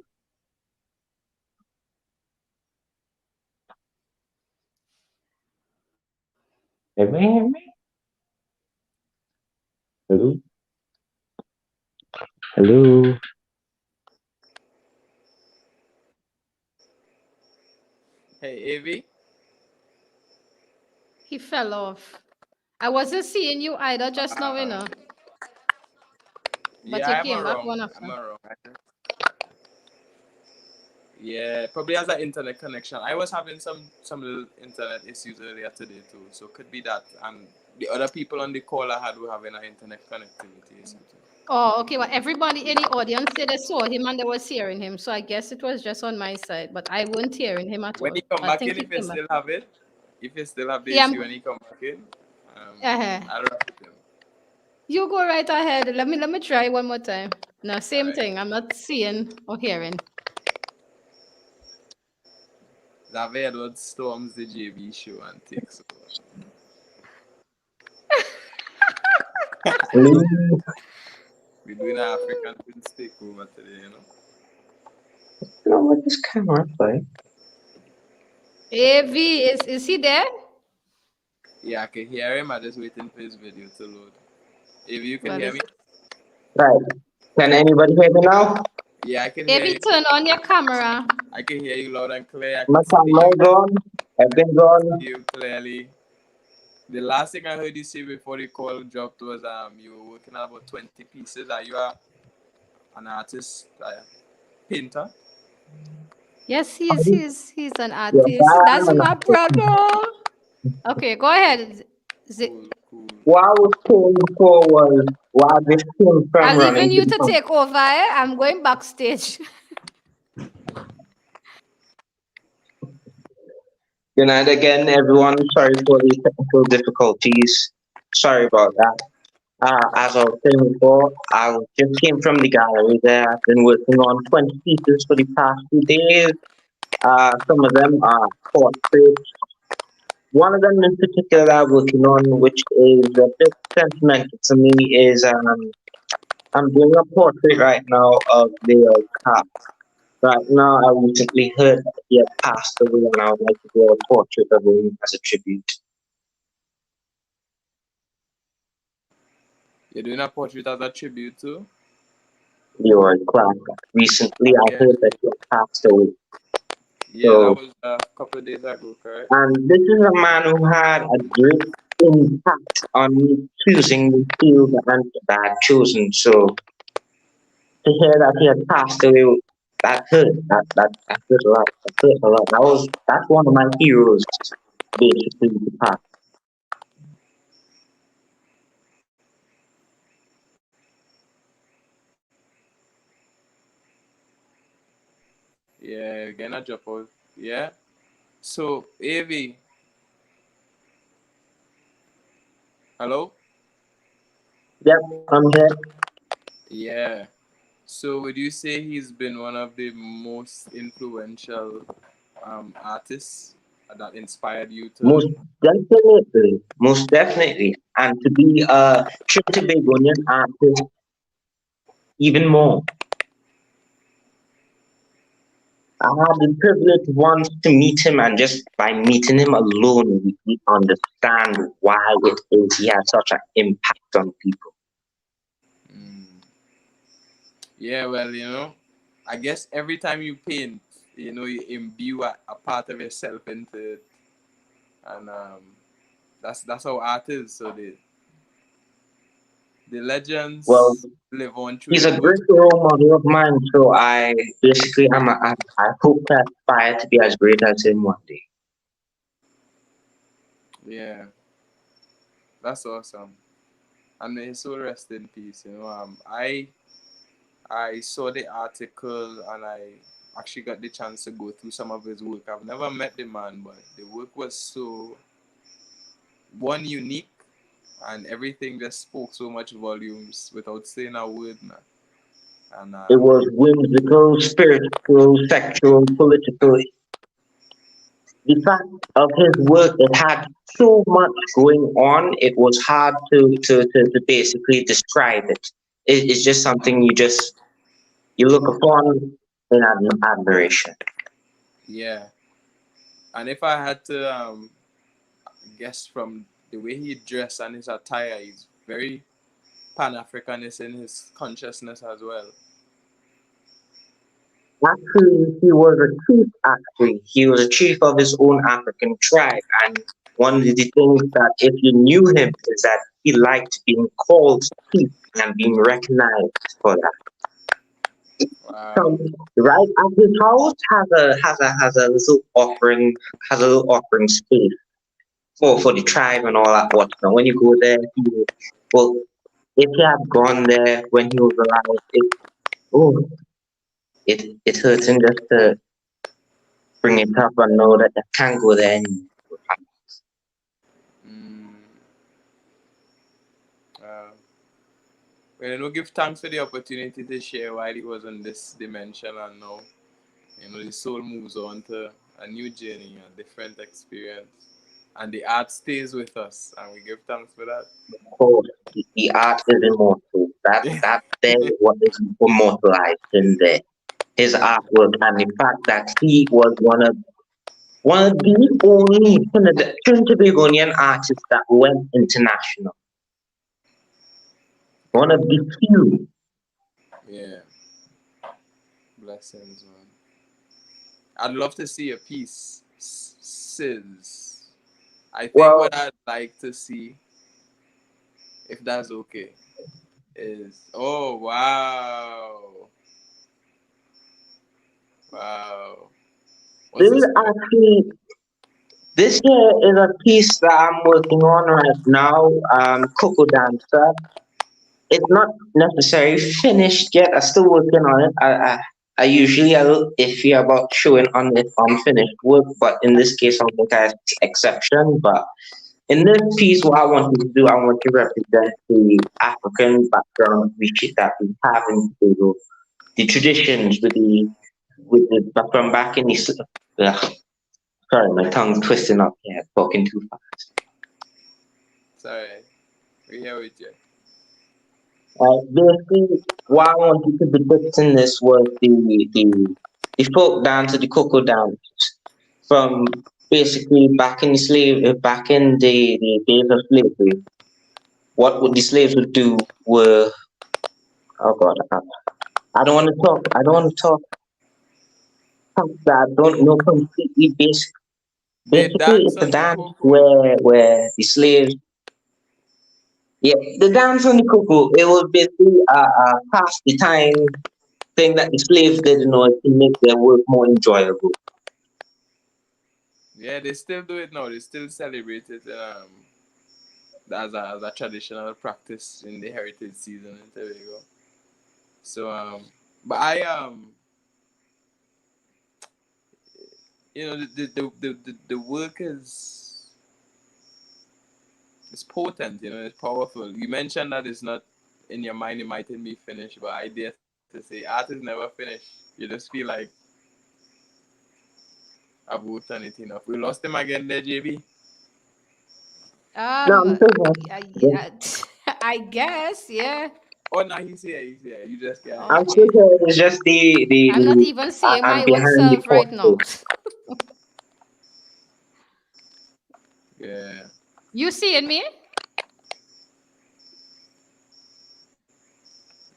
Everybody hear me? Hello? Hello? Hey, Avi. He fell off. I wasn't seeing you either just now, you know. But Yeah, you I'm came not back wrong. one I'm after. not wrong. Yeah, probably has an internet connection. I was having some little internet issues earlier today too, so could be that. And the other people on the call I had were having an internet connectivity or something. Oh, okay. Well, everybody in the audience said they saw him and they was hearing him. So I guess it was just on my side, but I wasn't hearing him at When all. he come I back think in, he if you came back. still have it, if you still have the Yeah, issue when he come back in, uh-huh. I'll wrap with him. You go right ahead. Let me try one more time. No, same Right. thing. I'm not seeing or hearing. That Edward storms the JB show and takes over. Hello? We're doing an African Prince takeover today, you know. I don't know what this camera play. AV, is he there? Yeah, I can hear him. I'm just waiting for his video to load. If you can hear me? Right. Can anybody hear me now? Yeah, I can hear AV, you. turn on your camera. I can hear you loud and clear. I My can see camera's on. Everything's on. you clearly. The last thing I heard you say before the call dropped was you were working on about 20 pieces. Are you an artist, painter? Yes, he's an Yes, artist. I That's am. my brother. Okay, go ahead. Cool. What I was saying before was why this came from I'm running leaving to you the to phone. take over. I'm going backstage. Good night again, everyone. Sorry for the technical difficulties. Sorry about that. As I was saying before, I just came from the gallery there. I've been working on 20 pieces for the past few days. Some of them are portraits. One of them in particular that I'm working on, which is a bit sentimental to me, is I'm doing a portrait right now of the cat. Right now, I recently heard that he had passed away, and I would like to do a portrait of him as a tribute. You're doing a portrait as a tribute to? Leroy Clark. Recently, I heard that he had passed away. Yeah, So, that was a couple of days ago, correct? and this is a man who had a great impact on me choosing the field that I had chosen. So, to hear that he had passed away, that hurt. That hurt a lot. That hurt a lot. That's one of my heroes, basically, to pass. Yeah, gonna drop out. Yeah. So, Avi. Hello? Yep, I'm here. Yeah. So, would you say he's been one of the most influential artists that inspired you to? Most definitely, and to be a Trinidadian artist, even more. I had the privilege once to meet him, and just by meeting him alone, we understand why it is he has such an impact on people. Yeah, well, I guess every time you paint, you imbue a part of yourself into it, and that's how art is. So the legends Well, live on through he's the a work. great role model of mine, so I basically I hope to aspire to be as great as him one day. Yeah, that's awesome. And may his soul rest in peace. I saw the article and I actually got the chance to go through some of his work. I've never met the man, but the work was so unique, and everything just spoke so much volumes without saying a word, man. And It was whimsical, spiritual, sexual, political. The fact of his work, it had so much going on, it was hard to basically describe it. It's just something you look upon in admiration. yeah, and if I had to guess from the way he dressed and his attire, he's very Pan-Africanist in his consciousness as well. Actually, he was a chief, actually. He was a chief of his own African tribe. And one of the things that, if you knew him, is that he liked being called chief and being recognized for that. Wow. So, right at his house has a little offering space for the tribe and all that whatnot. When you go there, well, if he had gone there when he was alive, oh, it hurts him just to bring it up and know that I can't go there anymore. Well, give thanks for the opportunity to share while he was in this dimension, and now, the soul moves on to a new journey, a different experience, and the art stays with us, and we give thanks for that. Of course, the art is immortal. That there is what is immortalized in there. His artwork and the fact that he was one of the only Trinidadian artists that went international. One of the few. Yeah. Blessings, man. I'd love to see a piece, Sis. I think what I'd like to see, if that's okay, is wow. This here is a piece that I'm working on right now. Coco Dancer. It's not necessarily finished yet. I'm still working on it. I usually a little iffy about showing unfinished work, but in this case, I think I exception. But in this piece, what I want to do, I want to represent the African background that we have in the traditions from back in the. Sorry, my tongue's twisting up here, talking too fast. Sorry, we here with you. Basically, what I wanted to depict in this was the folk dance or the cocoa dance from basically back in the days of slavery. What would the slaves would do were, oh God, I don't want to talk. I don't want to talk. I don't know completely. Basically, it's a dance where the slaves. Yeah, the dance on the cuckoo, it was basically a pass the time thing that the slaves did in order to make their work more enjoyable. Yeah, they still do it now. They still celebrate it as a traditional practice in the heritage season in Tobago. So, but the work is potent. It's powerful. You mentioned that it's not in your mind. It mightn't be finished, but I dare to say art is never finished. You just feel like I've worked on it enough. We lost him again there, JB. I guess, yeah. Oh, no, he's here. You just can't. I'm still here. It's just I'm not even seeing my own behind self right now. Yeah. You seeing me?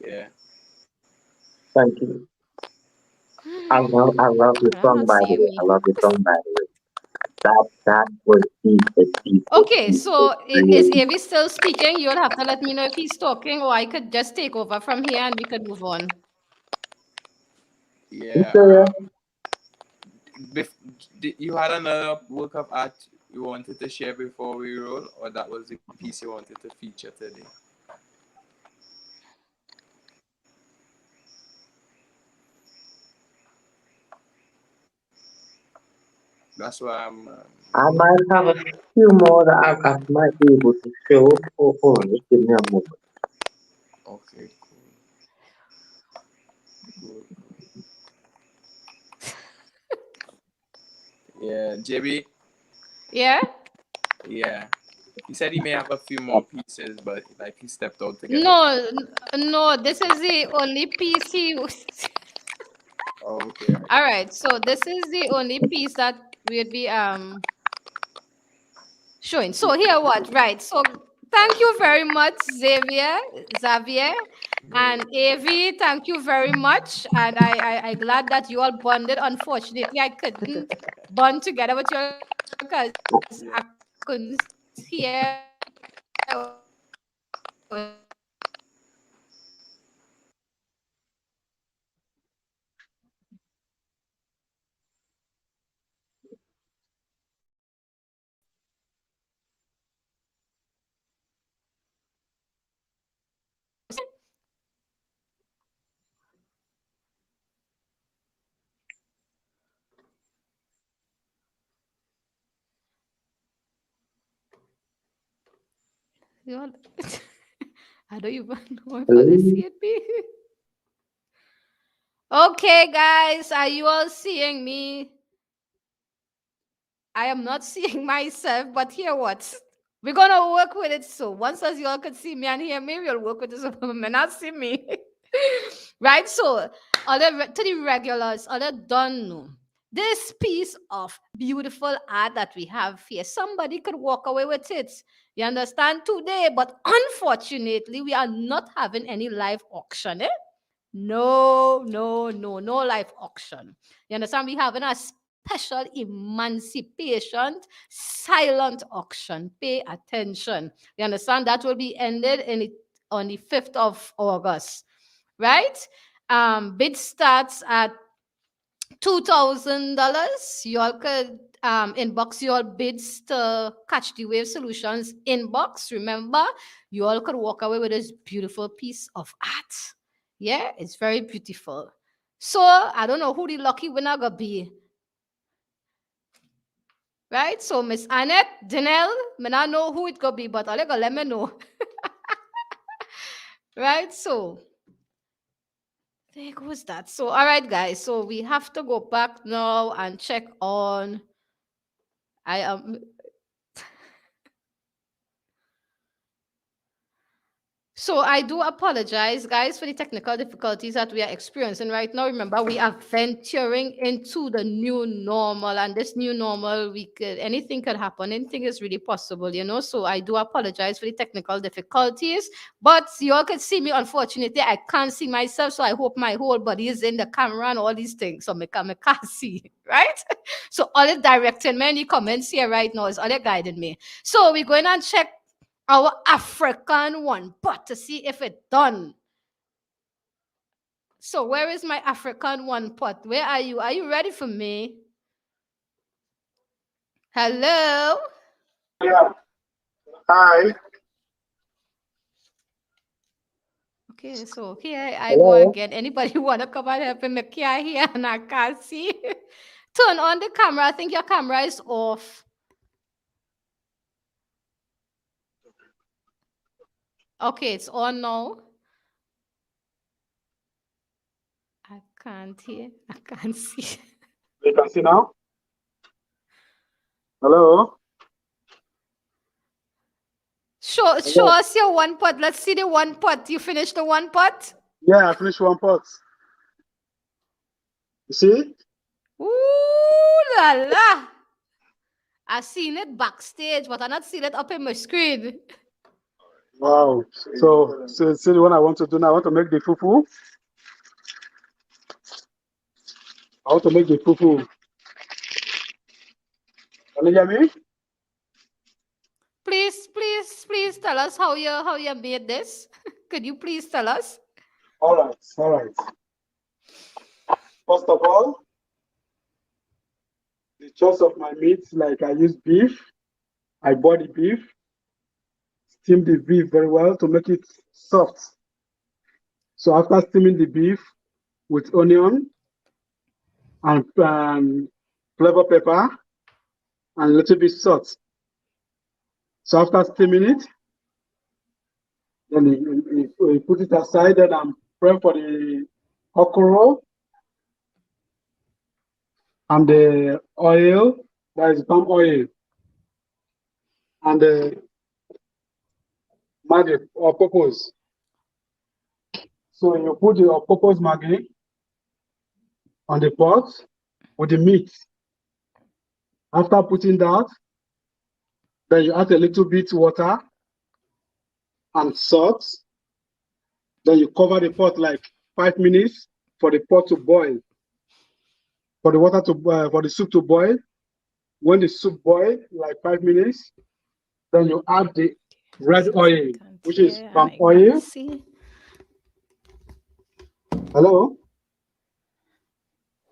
Yeah. Thank you. I love your song, by the way. I love your song, by the way. That was deep. Okay, so is Avi still speaking? You'll have to let me know if he's talking, or I could just take over from here and we could move on. Yeah. You had another work of art you wanted to share before we roll, or that was the piece you wanted to feature today? That's why I'm. I might have a few more that I might be able to show. Oh, hold on, just give me a moment. Okay, cool. Yeah, JB. Yeah. Yeah, he said he may have a few more pieces, but like he stepped out to get a. No, no. This is the only piece he. Oh, okay. All right. So this is the only piece that we'd be showing. So here what? Right. So thank you very much, Xavier, and Avi. Thank you very much. And I glad that you all bonded. Unfortunately, I couldn't bond together with you because I couldn't hear. You all, I don't even know if I'll see it. Okay, guys, are you all seeing me? I am not seeing myself, but here what? We're gonna work with it. So once as you all can see me and hear me, we'll work with this. May not see me. Right? So to the regulars, all the don't know. This piece of beautiful art that we have here, somebody could walk away with it. You understand today, but unfortunately, we are not having any live auction. No live auction. You understand? We having a special emancipation silent auction. Pay attention. You understand? That will be ended on the 5th of August. Right? Bid starts at $2,000. You all could inbox your bids to Catch the Wave Solutions inbox. Remember, you all could walk away with this beautiful piece of art. Yeah, it's very beautiful. So I don't know who the lucky winner gonna be. Right? So Miss Annette, Danelle, may not know who it gonna be, but I'll let me know. Right? So there goes that. So all right, guys. So we have to go back now and check on. I am. So I do apologize, guys, for the technical difficulties that we are experiencing right now. Remember, we are venturing into the new normal, and this new normal, anything could happen. Anything is really possible, you know. So I do apologize for the technical difficulties, but you all can see me. Unfortunately, I can't see myself, so I hope my whole body is in the camera and all these things, so I can't see, right? So all it directing me in the comments here right now is all it guiding me. So we're going to check our African one, but to see if it done. So where is my African one pot? Where are you? Are you ready for me? Hello? Yeah. Hi. Okay, so here I go Hello? again. Anybody want to come and help me? I here and I can't see. Turn on the camera. I think your camera is off. Okay, it's on now. I can't hear. I can't see. You can see now? Hello? Show Hello? us your one pot. Let's see the one pot. You finished the one pot? Yeah, I finished one pot. You see? Ooh la la! I seen it backstage, but I not seen it up in my screen. Wow. So see the one I want to do now. I want to make the fufu. I want to make the fufu. Can you hear me? Please tell us how you made this. Could you please tell us? All right. First of all, the choice of my meat, like I use beef. I boil the beef, steam the beef very well to make it soft. So after steaming the beef with onion and flavor pepper and a little bit salt. So after steaming it, then you put it aside, and I'm praying for the okra and the oil, that is palm oil, and the maggi or purpose. So you put the purpose maggi on the pot with the meat. After putting that, then you add a little bit water and salt. Then you cover the pot like 5 minutes for the pot to boil, for the water to for the soup to boil. When the soup boils like 5 minutes, then you add the red oil, which is palm oil. Hello?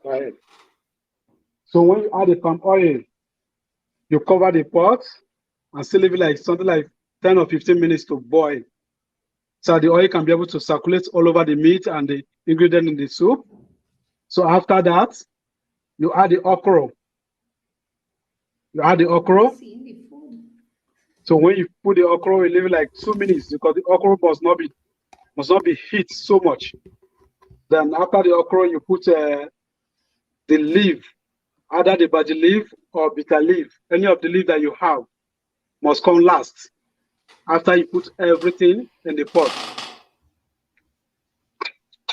Go ahead. So when you add the palm oil, you cover the pot and still leave it like something like 10 or 15 minutes to boil. So the oil can be able to circulate all over the meat and the ingredient in the soup. So after that, you add the okra. You add the okra. So when you put the okra, you leave it like 2 minutes because the okra must not be heat so much. Then after the okra, you put the leaf, either the basil leaf or bitter leaf. Any of the leaf that you have must come last after you put everything in the pot.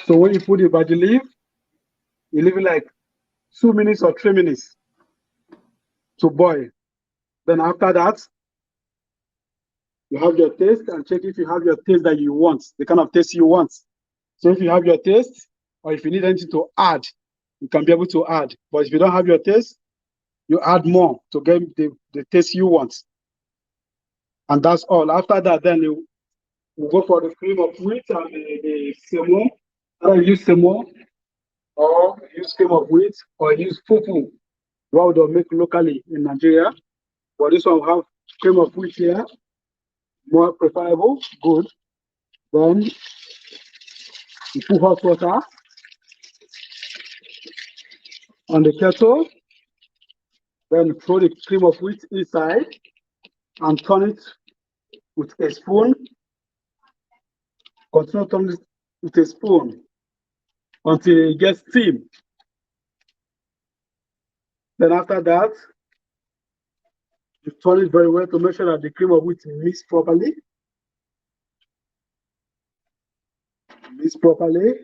So when you put the basil leaf, you leave it like 2 minutes or 3 minutes to boil. Then after that, you have your taste and check if you have your taste that you want, the kind of taste you want. So if you have your taste, or if you need anything to add, you can be able to add. But if you don't have your taste, you add more to get the taste you want. And that's all. After that, then you go for the cream of wheat and the semo. Either use semo, or use cream of wheat, or use fufu, what we make locally in Nigeria. But this one will have cream of wheat here, more preferable, good. Then you put hot water on the kettle, then throw the cream of wheat inside and turn it with a spoon. Continue turning it with a spoon until it gets steam. Then after that, you turn it very well to make sure that the cream of wheat mixed properly. Mix properly.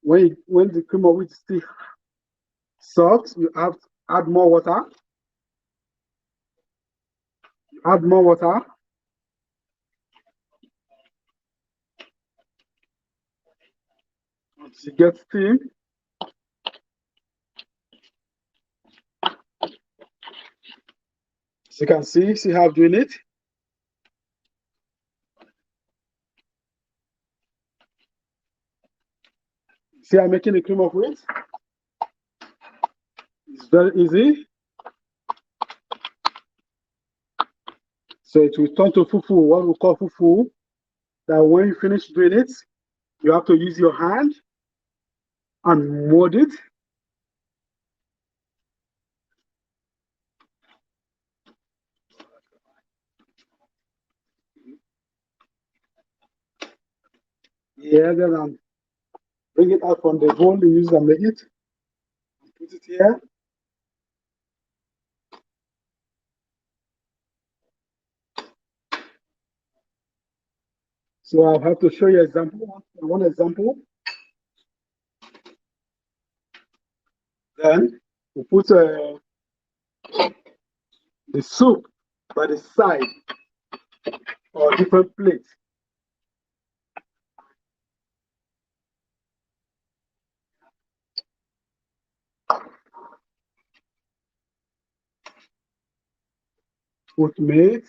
When the cream of wheat is still soft, you have to add more water. Add more water. Once you get steam, as you can see how I'm doing it. See, I'm making the cream of wheat. It's very easy. So it will turn to fufu, what we call fufu. That when you finish doing it, you have to use your hand and mold it. Yeah, then bring it out from the bowl you use and make it. Put it here. So I'll have to show you one example. Then we put the soup by the side or different plates. Put meat.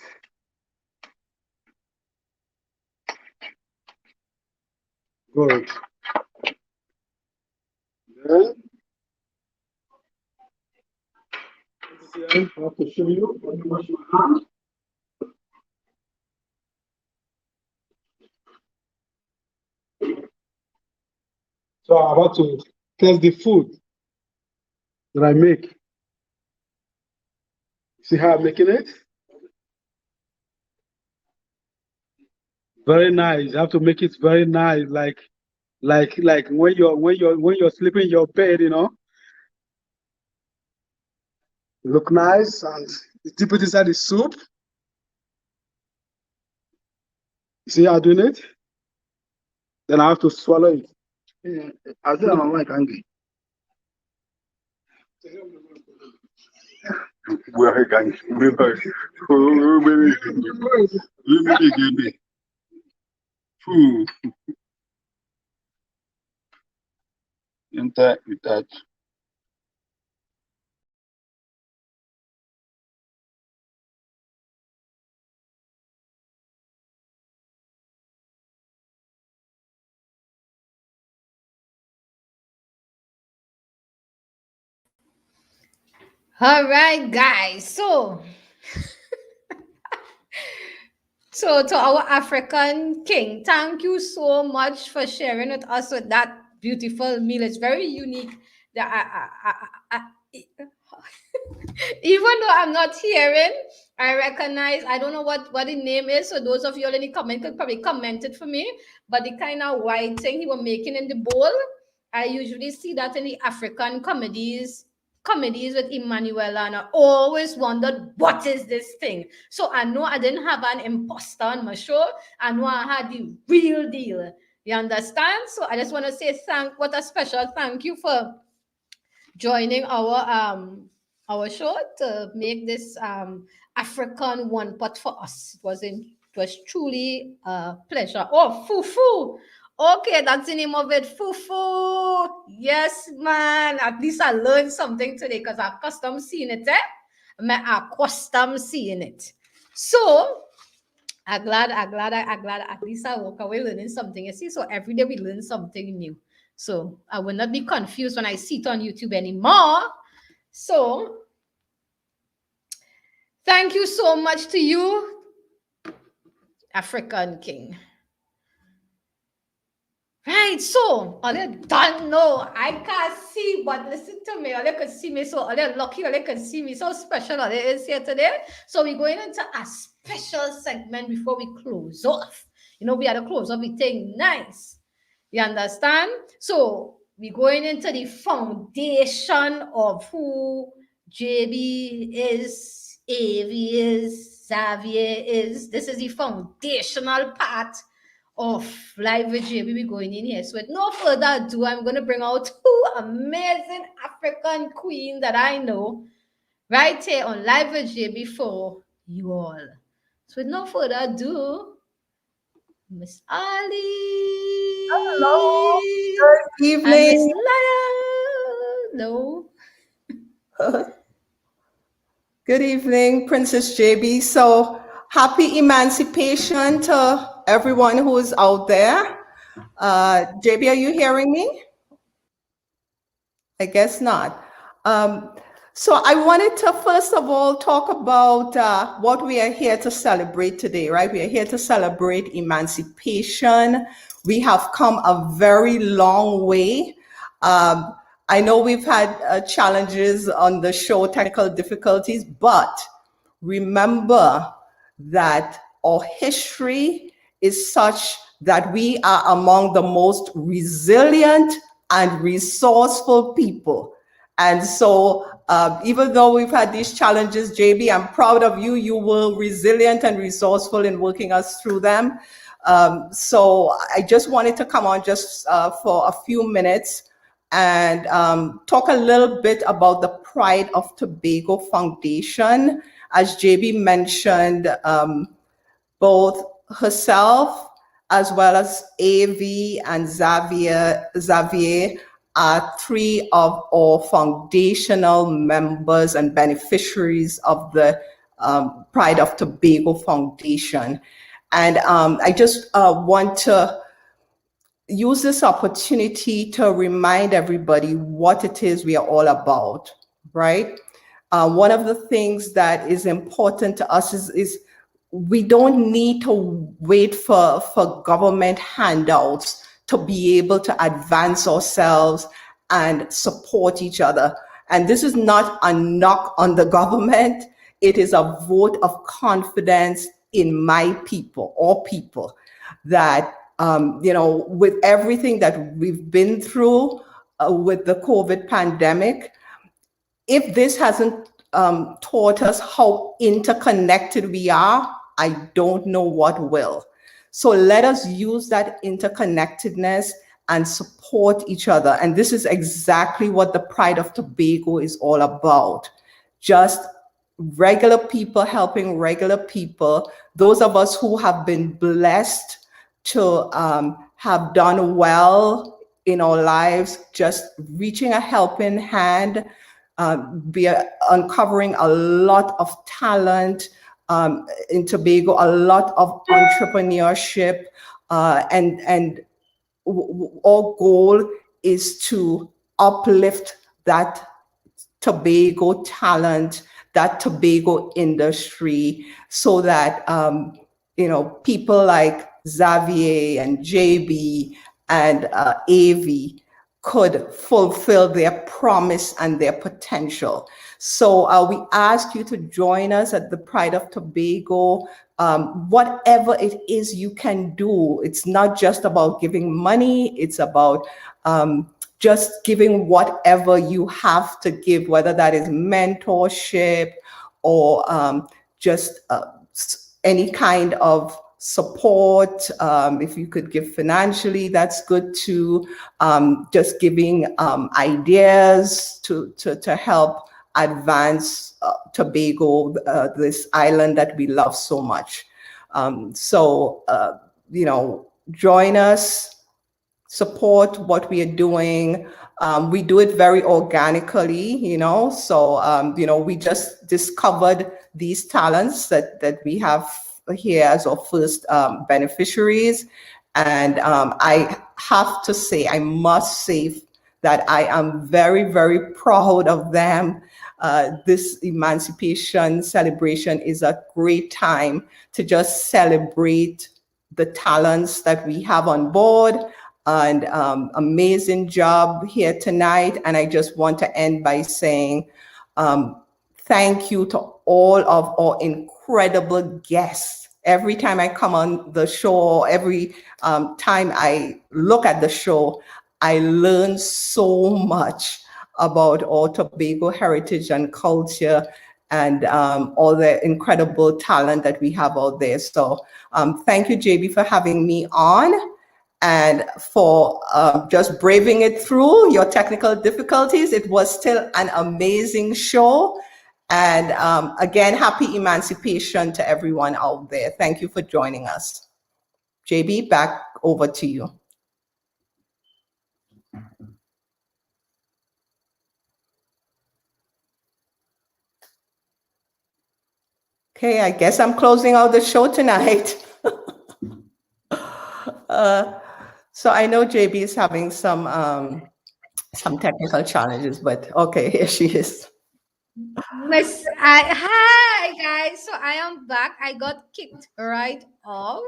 Good. Then I have to show you when you wash your hands. So I'm about to test the food that I make. See how I'm making it? Very nice. You have to make it very nice, like when you're sleeping in your bed, you know. Look nice, and you dip it inside the soup. You see how I'm doing it? Then I have to swallow it. Yeah, I don't like angry. We're going. That. All right, guys. So to our African king, thank you so much for sharing with us with that beautiful meal. It's very unique. That even though I'm not hearing, I recognize. I don't know what the name is. So those of you all in the comment could probably comment it for me. But the kind of white thing he was making in the bowl, I usually see that in the African comedies with Emmanuel, and I always wondered what is this thing. So I know I didn't have an imposter on my show. I know I had the real deal. You understand? So I just want to say what a special thank you for joining our show to make this African one pot for us. It was truly a pleasure. Oh, fufu. Okay, that's the name of it. Fufu. Yes, man. At least I learned something today because I custom seeing it. I custom seeing it. So I'm glad at least I walk away learning something. You see, so every day we learn something new. So I will not be confused when I see it on YouTube anymore. So thank you so much to you, African King. Right, so all you don't know, I can't see, but listen to me, all you can see me, so all you lucky, all you can see me, so special all it is here today. So we're going into a special segment before we close off. You know, we had to close off with thing nice. You understand? So we're going into the foundation of who JB is, AV is, Xavier is. This is the foundational part of Live with JB. We're going in here. So with no further ado, I'm going to bring out two amazing African queens that I know right here on Live with JB for you all. So with no further ado, Miss Ali. Hello. Good evening. And Miss Lyle. No. Good evening, Princess JB. So happy emancipation to everyone who is out there. JB, are you hearing me? I guess not. So I wanted to first of all talk about what we are here to celebrate today, right? We are here to celebrate emancipation. We have come a very long way. I know we've had challenges on the show, technical difficulties, but remember that our history is such that we are among the most resilient and resourceful people. And so even though we've had these challenges, JB, I'm proud of you. You were resilient and resourceful in working us through them. So I just wanted to come on just for a few minutes and talk a little bit about the Pride of Tobago Foundation. As JB mentioned, both herself as well as AV and Xavier are three of our foundational members and beneficiaries of the Pride of Tobago Foundation. And I just want to use this opportunity to remind everybody what it is we are all about, right? One of the things that is important to us is we don't need to wait for government handouts to be able to advance ourselves and support each other. And this is not a knock on the government. It is a vote of confidence in my people, all people, that, with everything that we've been through with the COVID pandemic, if this hasn't taught us how interconnected we are, I don't know what will. So let us use that interconnectedness and support each other. And this is exactly what the Pride of Tobago is all about. Just regular people helping regular people. Those of us who have been blessed to have done well in our lives, just reaching a helping hand, be uncovering a lot of talent in Tobago, a lot of entrepreneurship, and our goal is to uplift that Tobago talent, that Tobago industry, so that people like Xavier and JB and AV could fulfill their promise and their potential. So we ask you to join us at the Pride of Tobago. Whatever it is you can do, it's not just about giving money, it's about just giving whatever you have to give, whether that is mentorship or just any kind of support. If you could give financially, that's good too. Just giving ideas to help advance Tobago, this island that we love so much. Join us, support what we are doing. We do it very organically, we just discovered these talents that we have here as our first beneficiaries. And I have to say, I must say that I am very, very proud of them. This Emancipation celebration is a great time to just celebrate the talents that we have on board. And amazing job here tonight. And I just want to end by saying thank you to all of our incredible guests. Every time I come on the show, every time I look at the show, I learn so much about our Tobago heritage and culture and all the incredible talent that we have out there. So thank you, JB, for having me on, and for just braving it through your technical difficulties. It was still an amazing show. And again, happy Emancipation to everyone out there. Thank you for joining us. JB, back over to you. Okay, I guess I'm closing out the show tonight. So I know JB is having some technical challenges, but okay, here she is. Hi guys, so I am back. I got kicked right off,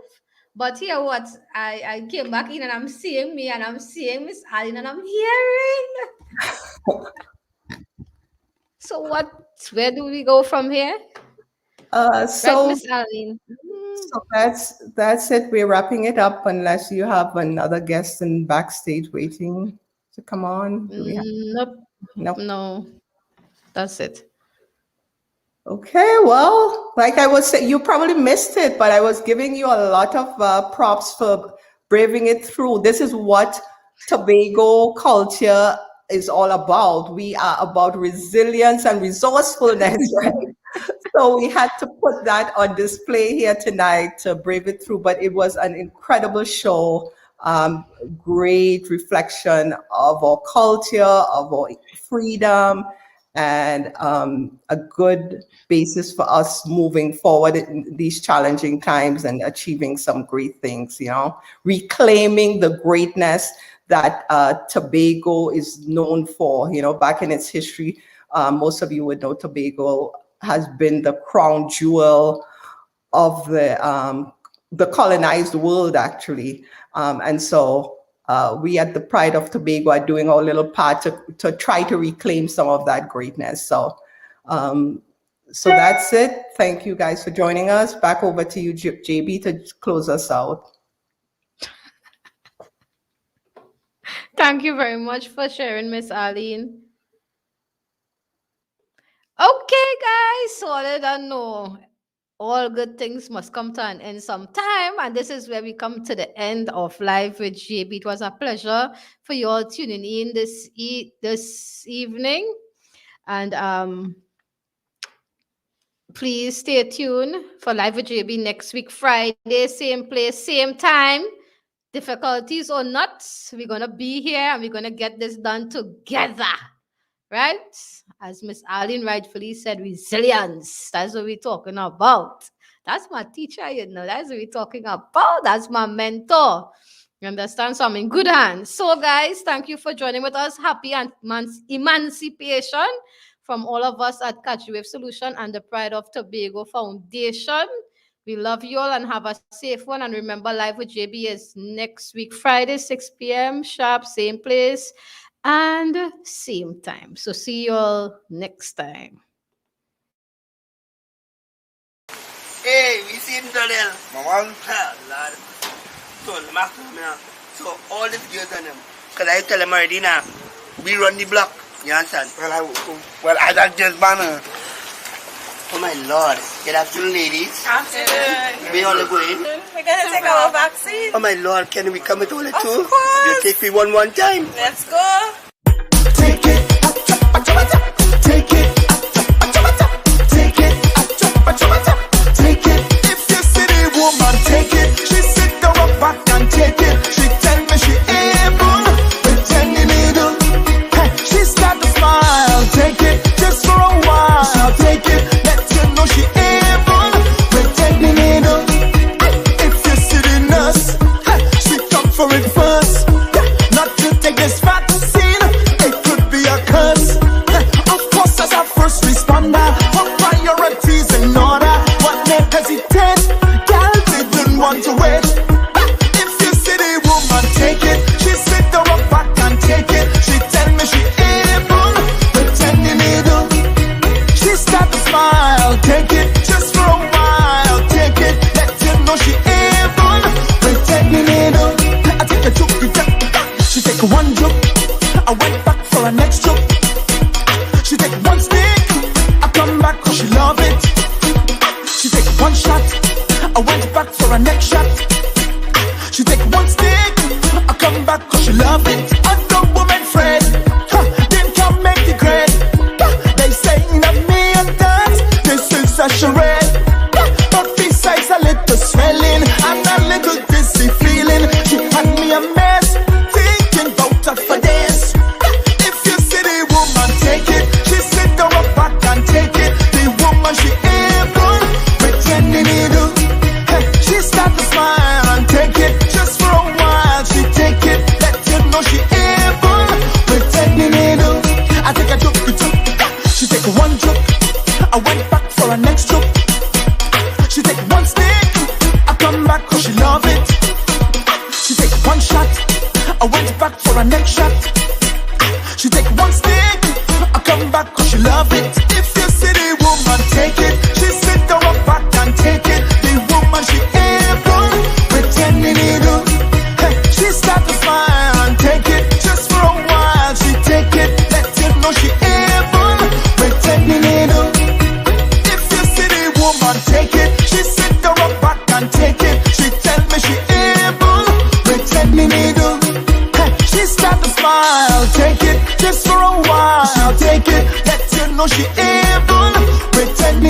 but here what I came back in and I'm seeing me and I'm seeing Miss Aline and I'm hearing. So where do we go from here? Right, Miss Aline. So that's it. We're wrapping it up unless you have another guest in backstage waiting to come on. Do we have? Nope. No, that's it. Okay, well, like I was saying, you probably missed it, but I was giving you a lot of props for braving it through. This is what Tobago culture is all about. We are about resilience and resourcefulness, right? So we had to put that on display here tonight to brave it through, but it was an incredible show. Great reflection of our culture, of our freedom, and a good basis for us moving forward in these challenging times and achieving some great things, reclaiming the greatness that Tobago is known for. Back in its history, most of you would know Tobago has been the crown jewel of the colonized world, actually. And so we at the Pride of Tobago are doing our little part to try to reclaim some of that greatness. So that's it. Thank you guys for joining us. Back over to you, JB, to close us out. Thank you very much for sharing, Miss Arlene. Okay, guys, so I don't know. All good things must come to an end sometime, and this is where we come to the end of Live with JB. It was a pleasure for you all tuning in this evening, and please stay tuned for Live with JB next week, Friday, same place, same time. Difficulties or not, we're gonna be here and we're gonna get this done together, right? As Miss Arlene rightfully said, resilience. That's what we're talking about. That's my teacher, you know. That's what we're talking about. That's my mentor. You understand? So I'm in good hands. So, guys, thank you for joining with us. Happy emancipation from all of us at Catch Wave Solution and the Pride of Tobago Foundation. We love you all and have a safe one. And remember, Live with JB is next week, Friday, 6 p.m. sharp, same place and same time. So see you all next time. Hey, we see him Daniel. Mama, lad. So all these girls on them, because I tell them already now, we run the block. You understand? Well, I don't just banner. Oh my Lord, get after ladies. Absolutely. We all going. We're going to take our vaccine. Oh my Lord, can we come with all the two? Of course. You take me one time. Let's go. Take it, take it, take it, take it. If you see the woman, take it. She sit down her back and take it. She tell me she able, pretending middle. Hey, she start to smile, take it, just for a while, take it. Let you know she able, pretending middle. If you see the nurse, hey, she come for it first. Not to take this vaccine, it could be a curse. Of course, as a first responder, her priorities in order. What made hesitate? Girl didn't want to wait. If you see the woman, take it. She sit down her back and take it. She tell me she able, pretending middle. She start to smile, take it, just for a while, take it. Let you know she able, pretending middle. I take a took it up. She take one joke, I went back for a next joke. She take one stick, I come back cause she love it. She take one shot, I went back for a next shot. She take one stick, I come back cause she love it. Other woman friend, them can't make the grade. They say not me and that, this is a charade. But besides a little swelling and a little dizzy feeling, she had me a mess, thinking about her for this. If you see the woman, take it. She sit down her back and take it. The woman, she able, pretending middle. Hey, she start to smile and take it, just for a while. She take it, let you know she able, pretending middle. I take a joke, she take one joke, I went back for a next joke. She take one stick, I come back cause she love it. She take one shot, I went back for a next shot. She take one stick, I come back cause she love it. If you see the woman, take it. She sit down her back and take it. The woman, she able, pretending middle. Hey, she start to smile and take it, just for a while. She take it, let you know she able, pretending middle. If you see the woman, take it. She sit down her back and take it. She tell me she able, pretending middle. Hey, she start to smile, take it, just for a while, take it. Let you know she able, pretending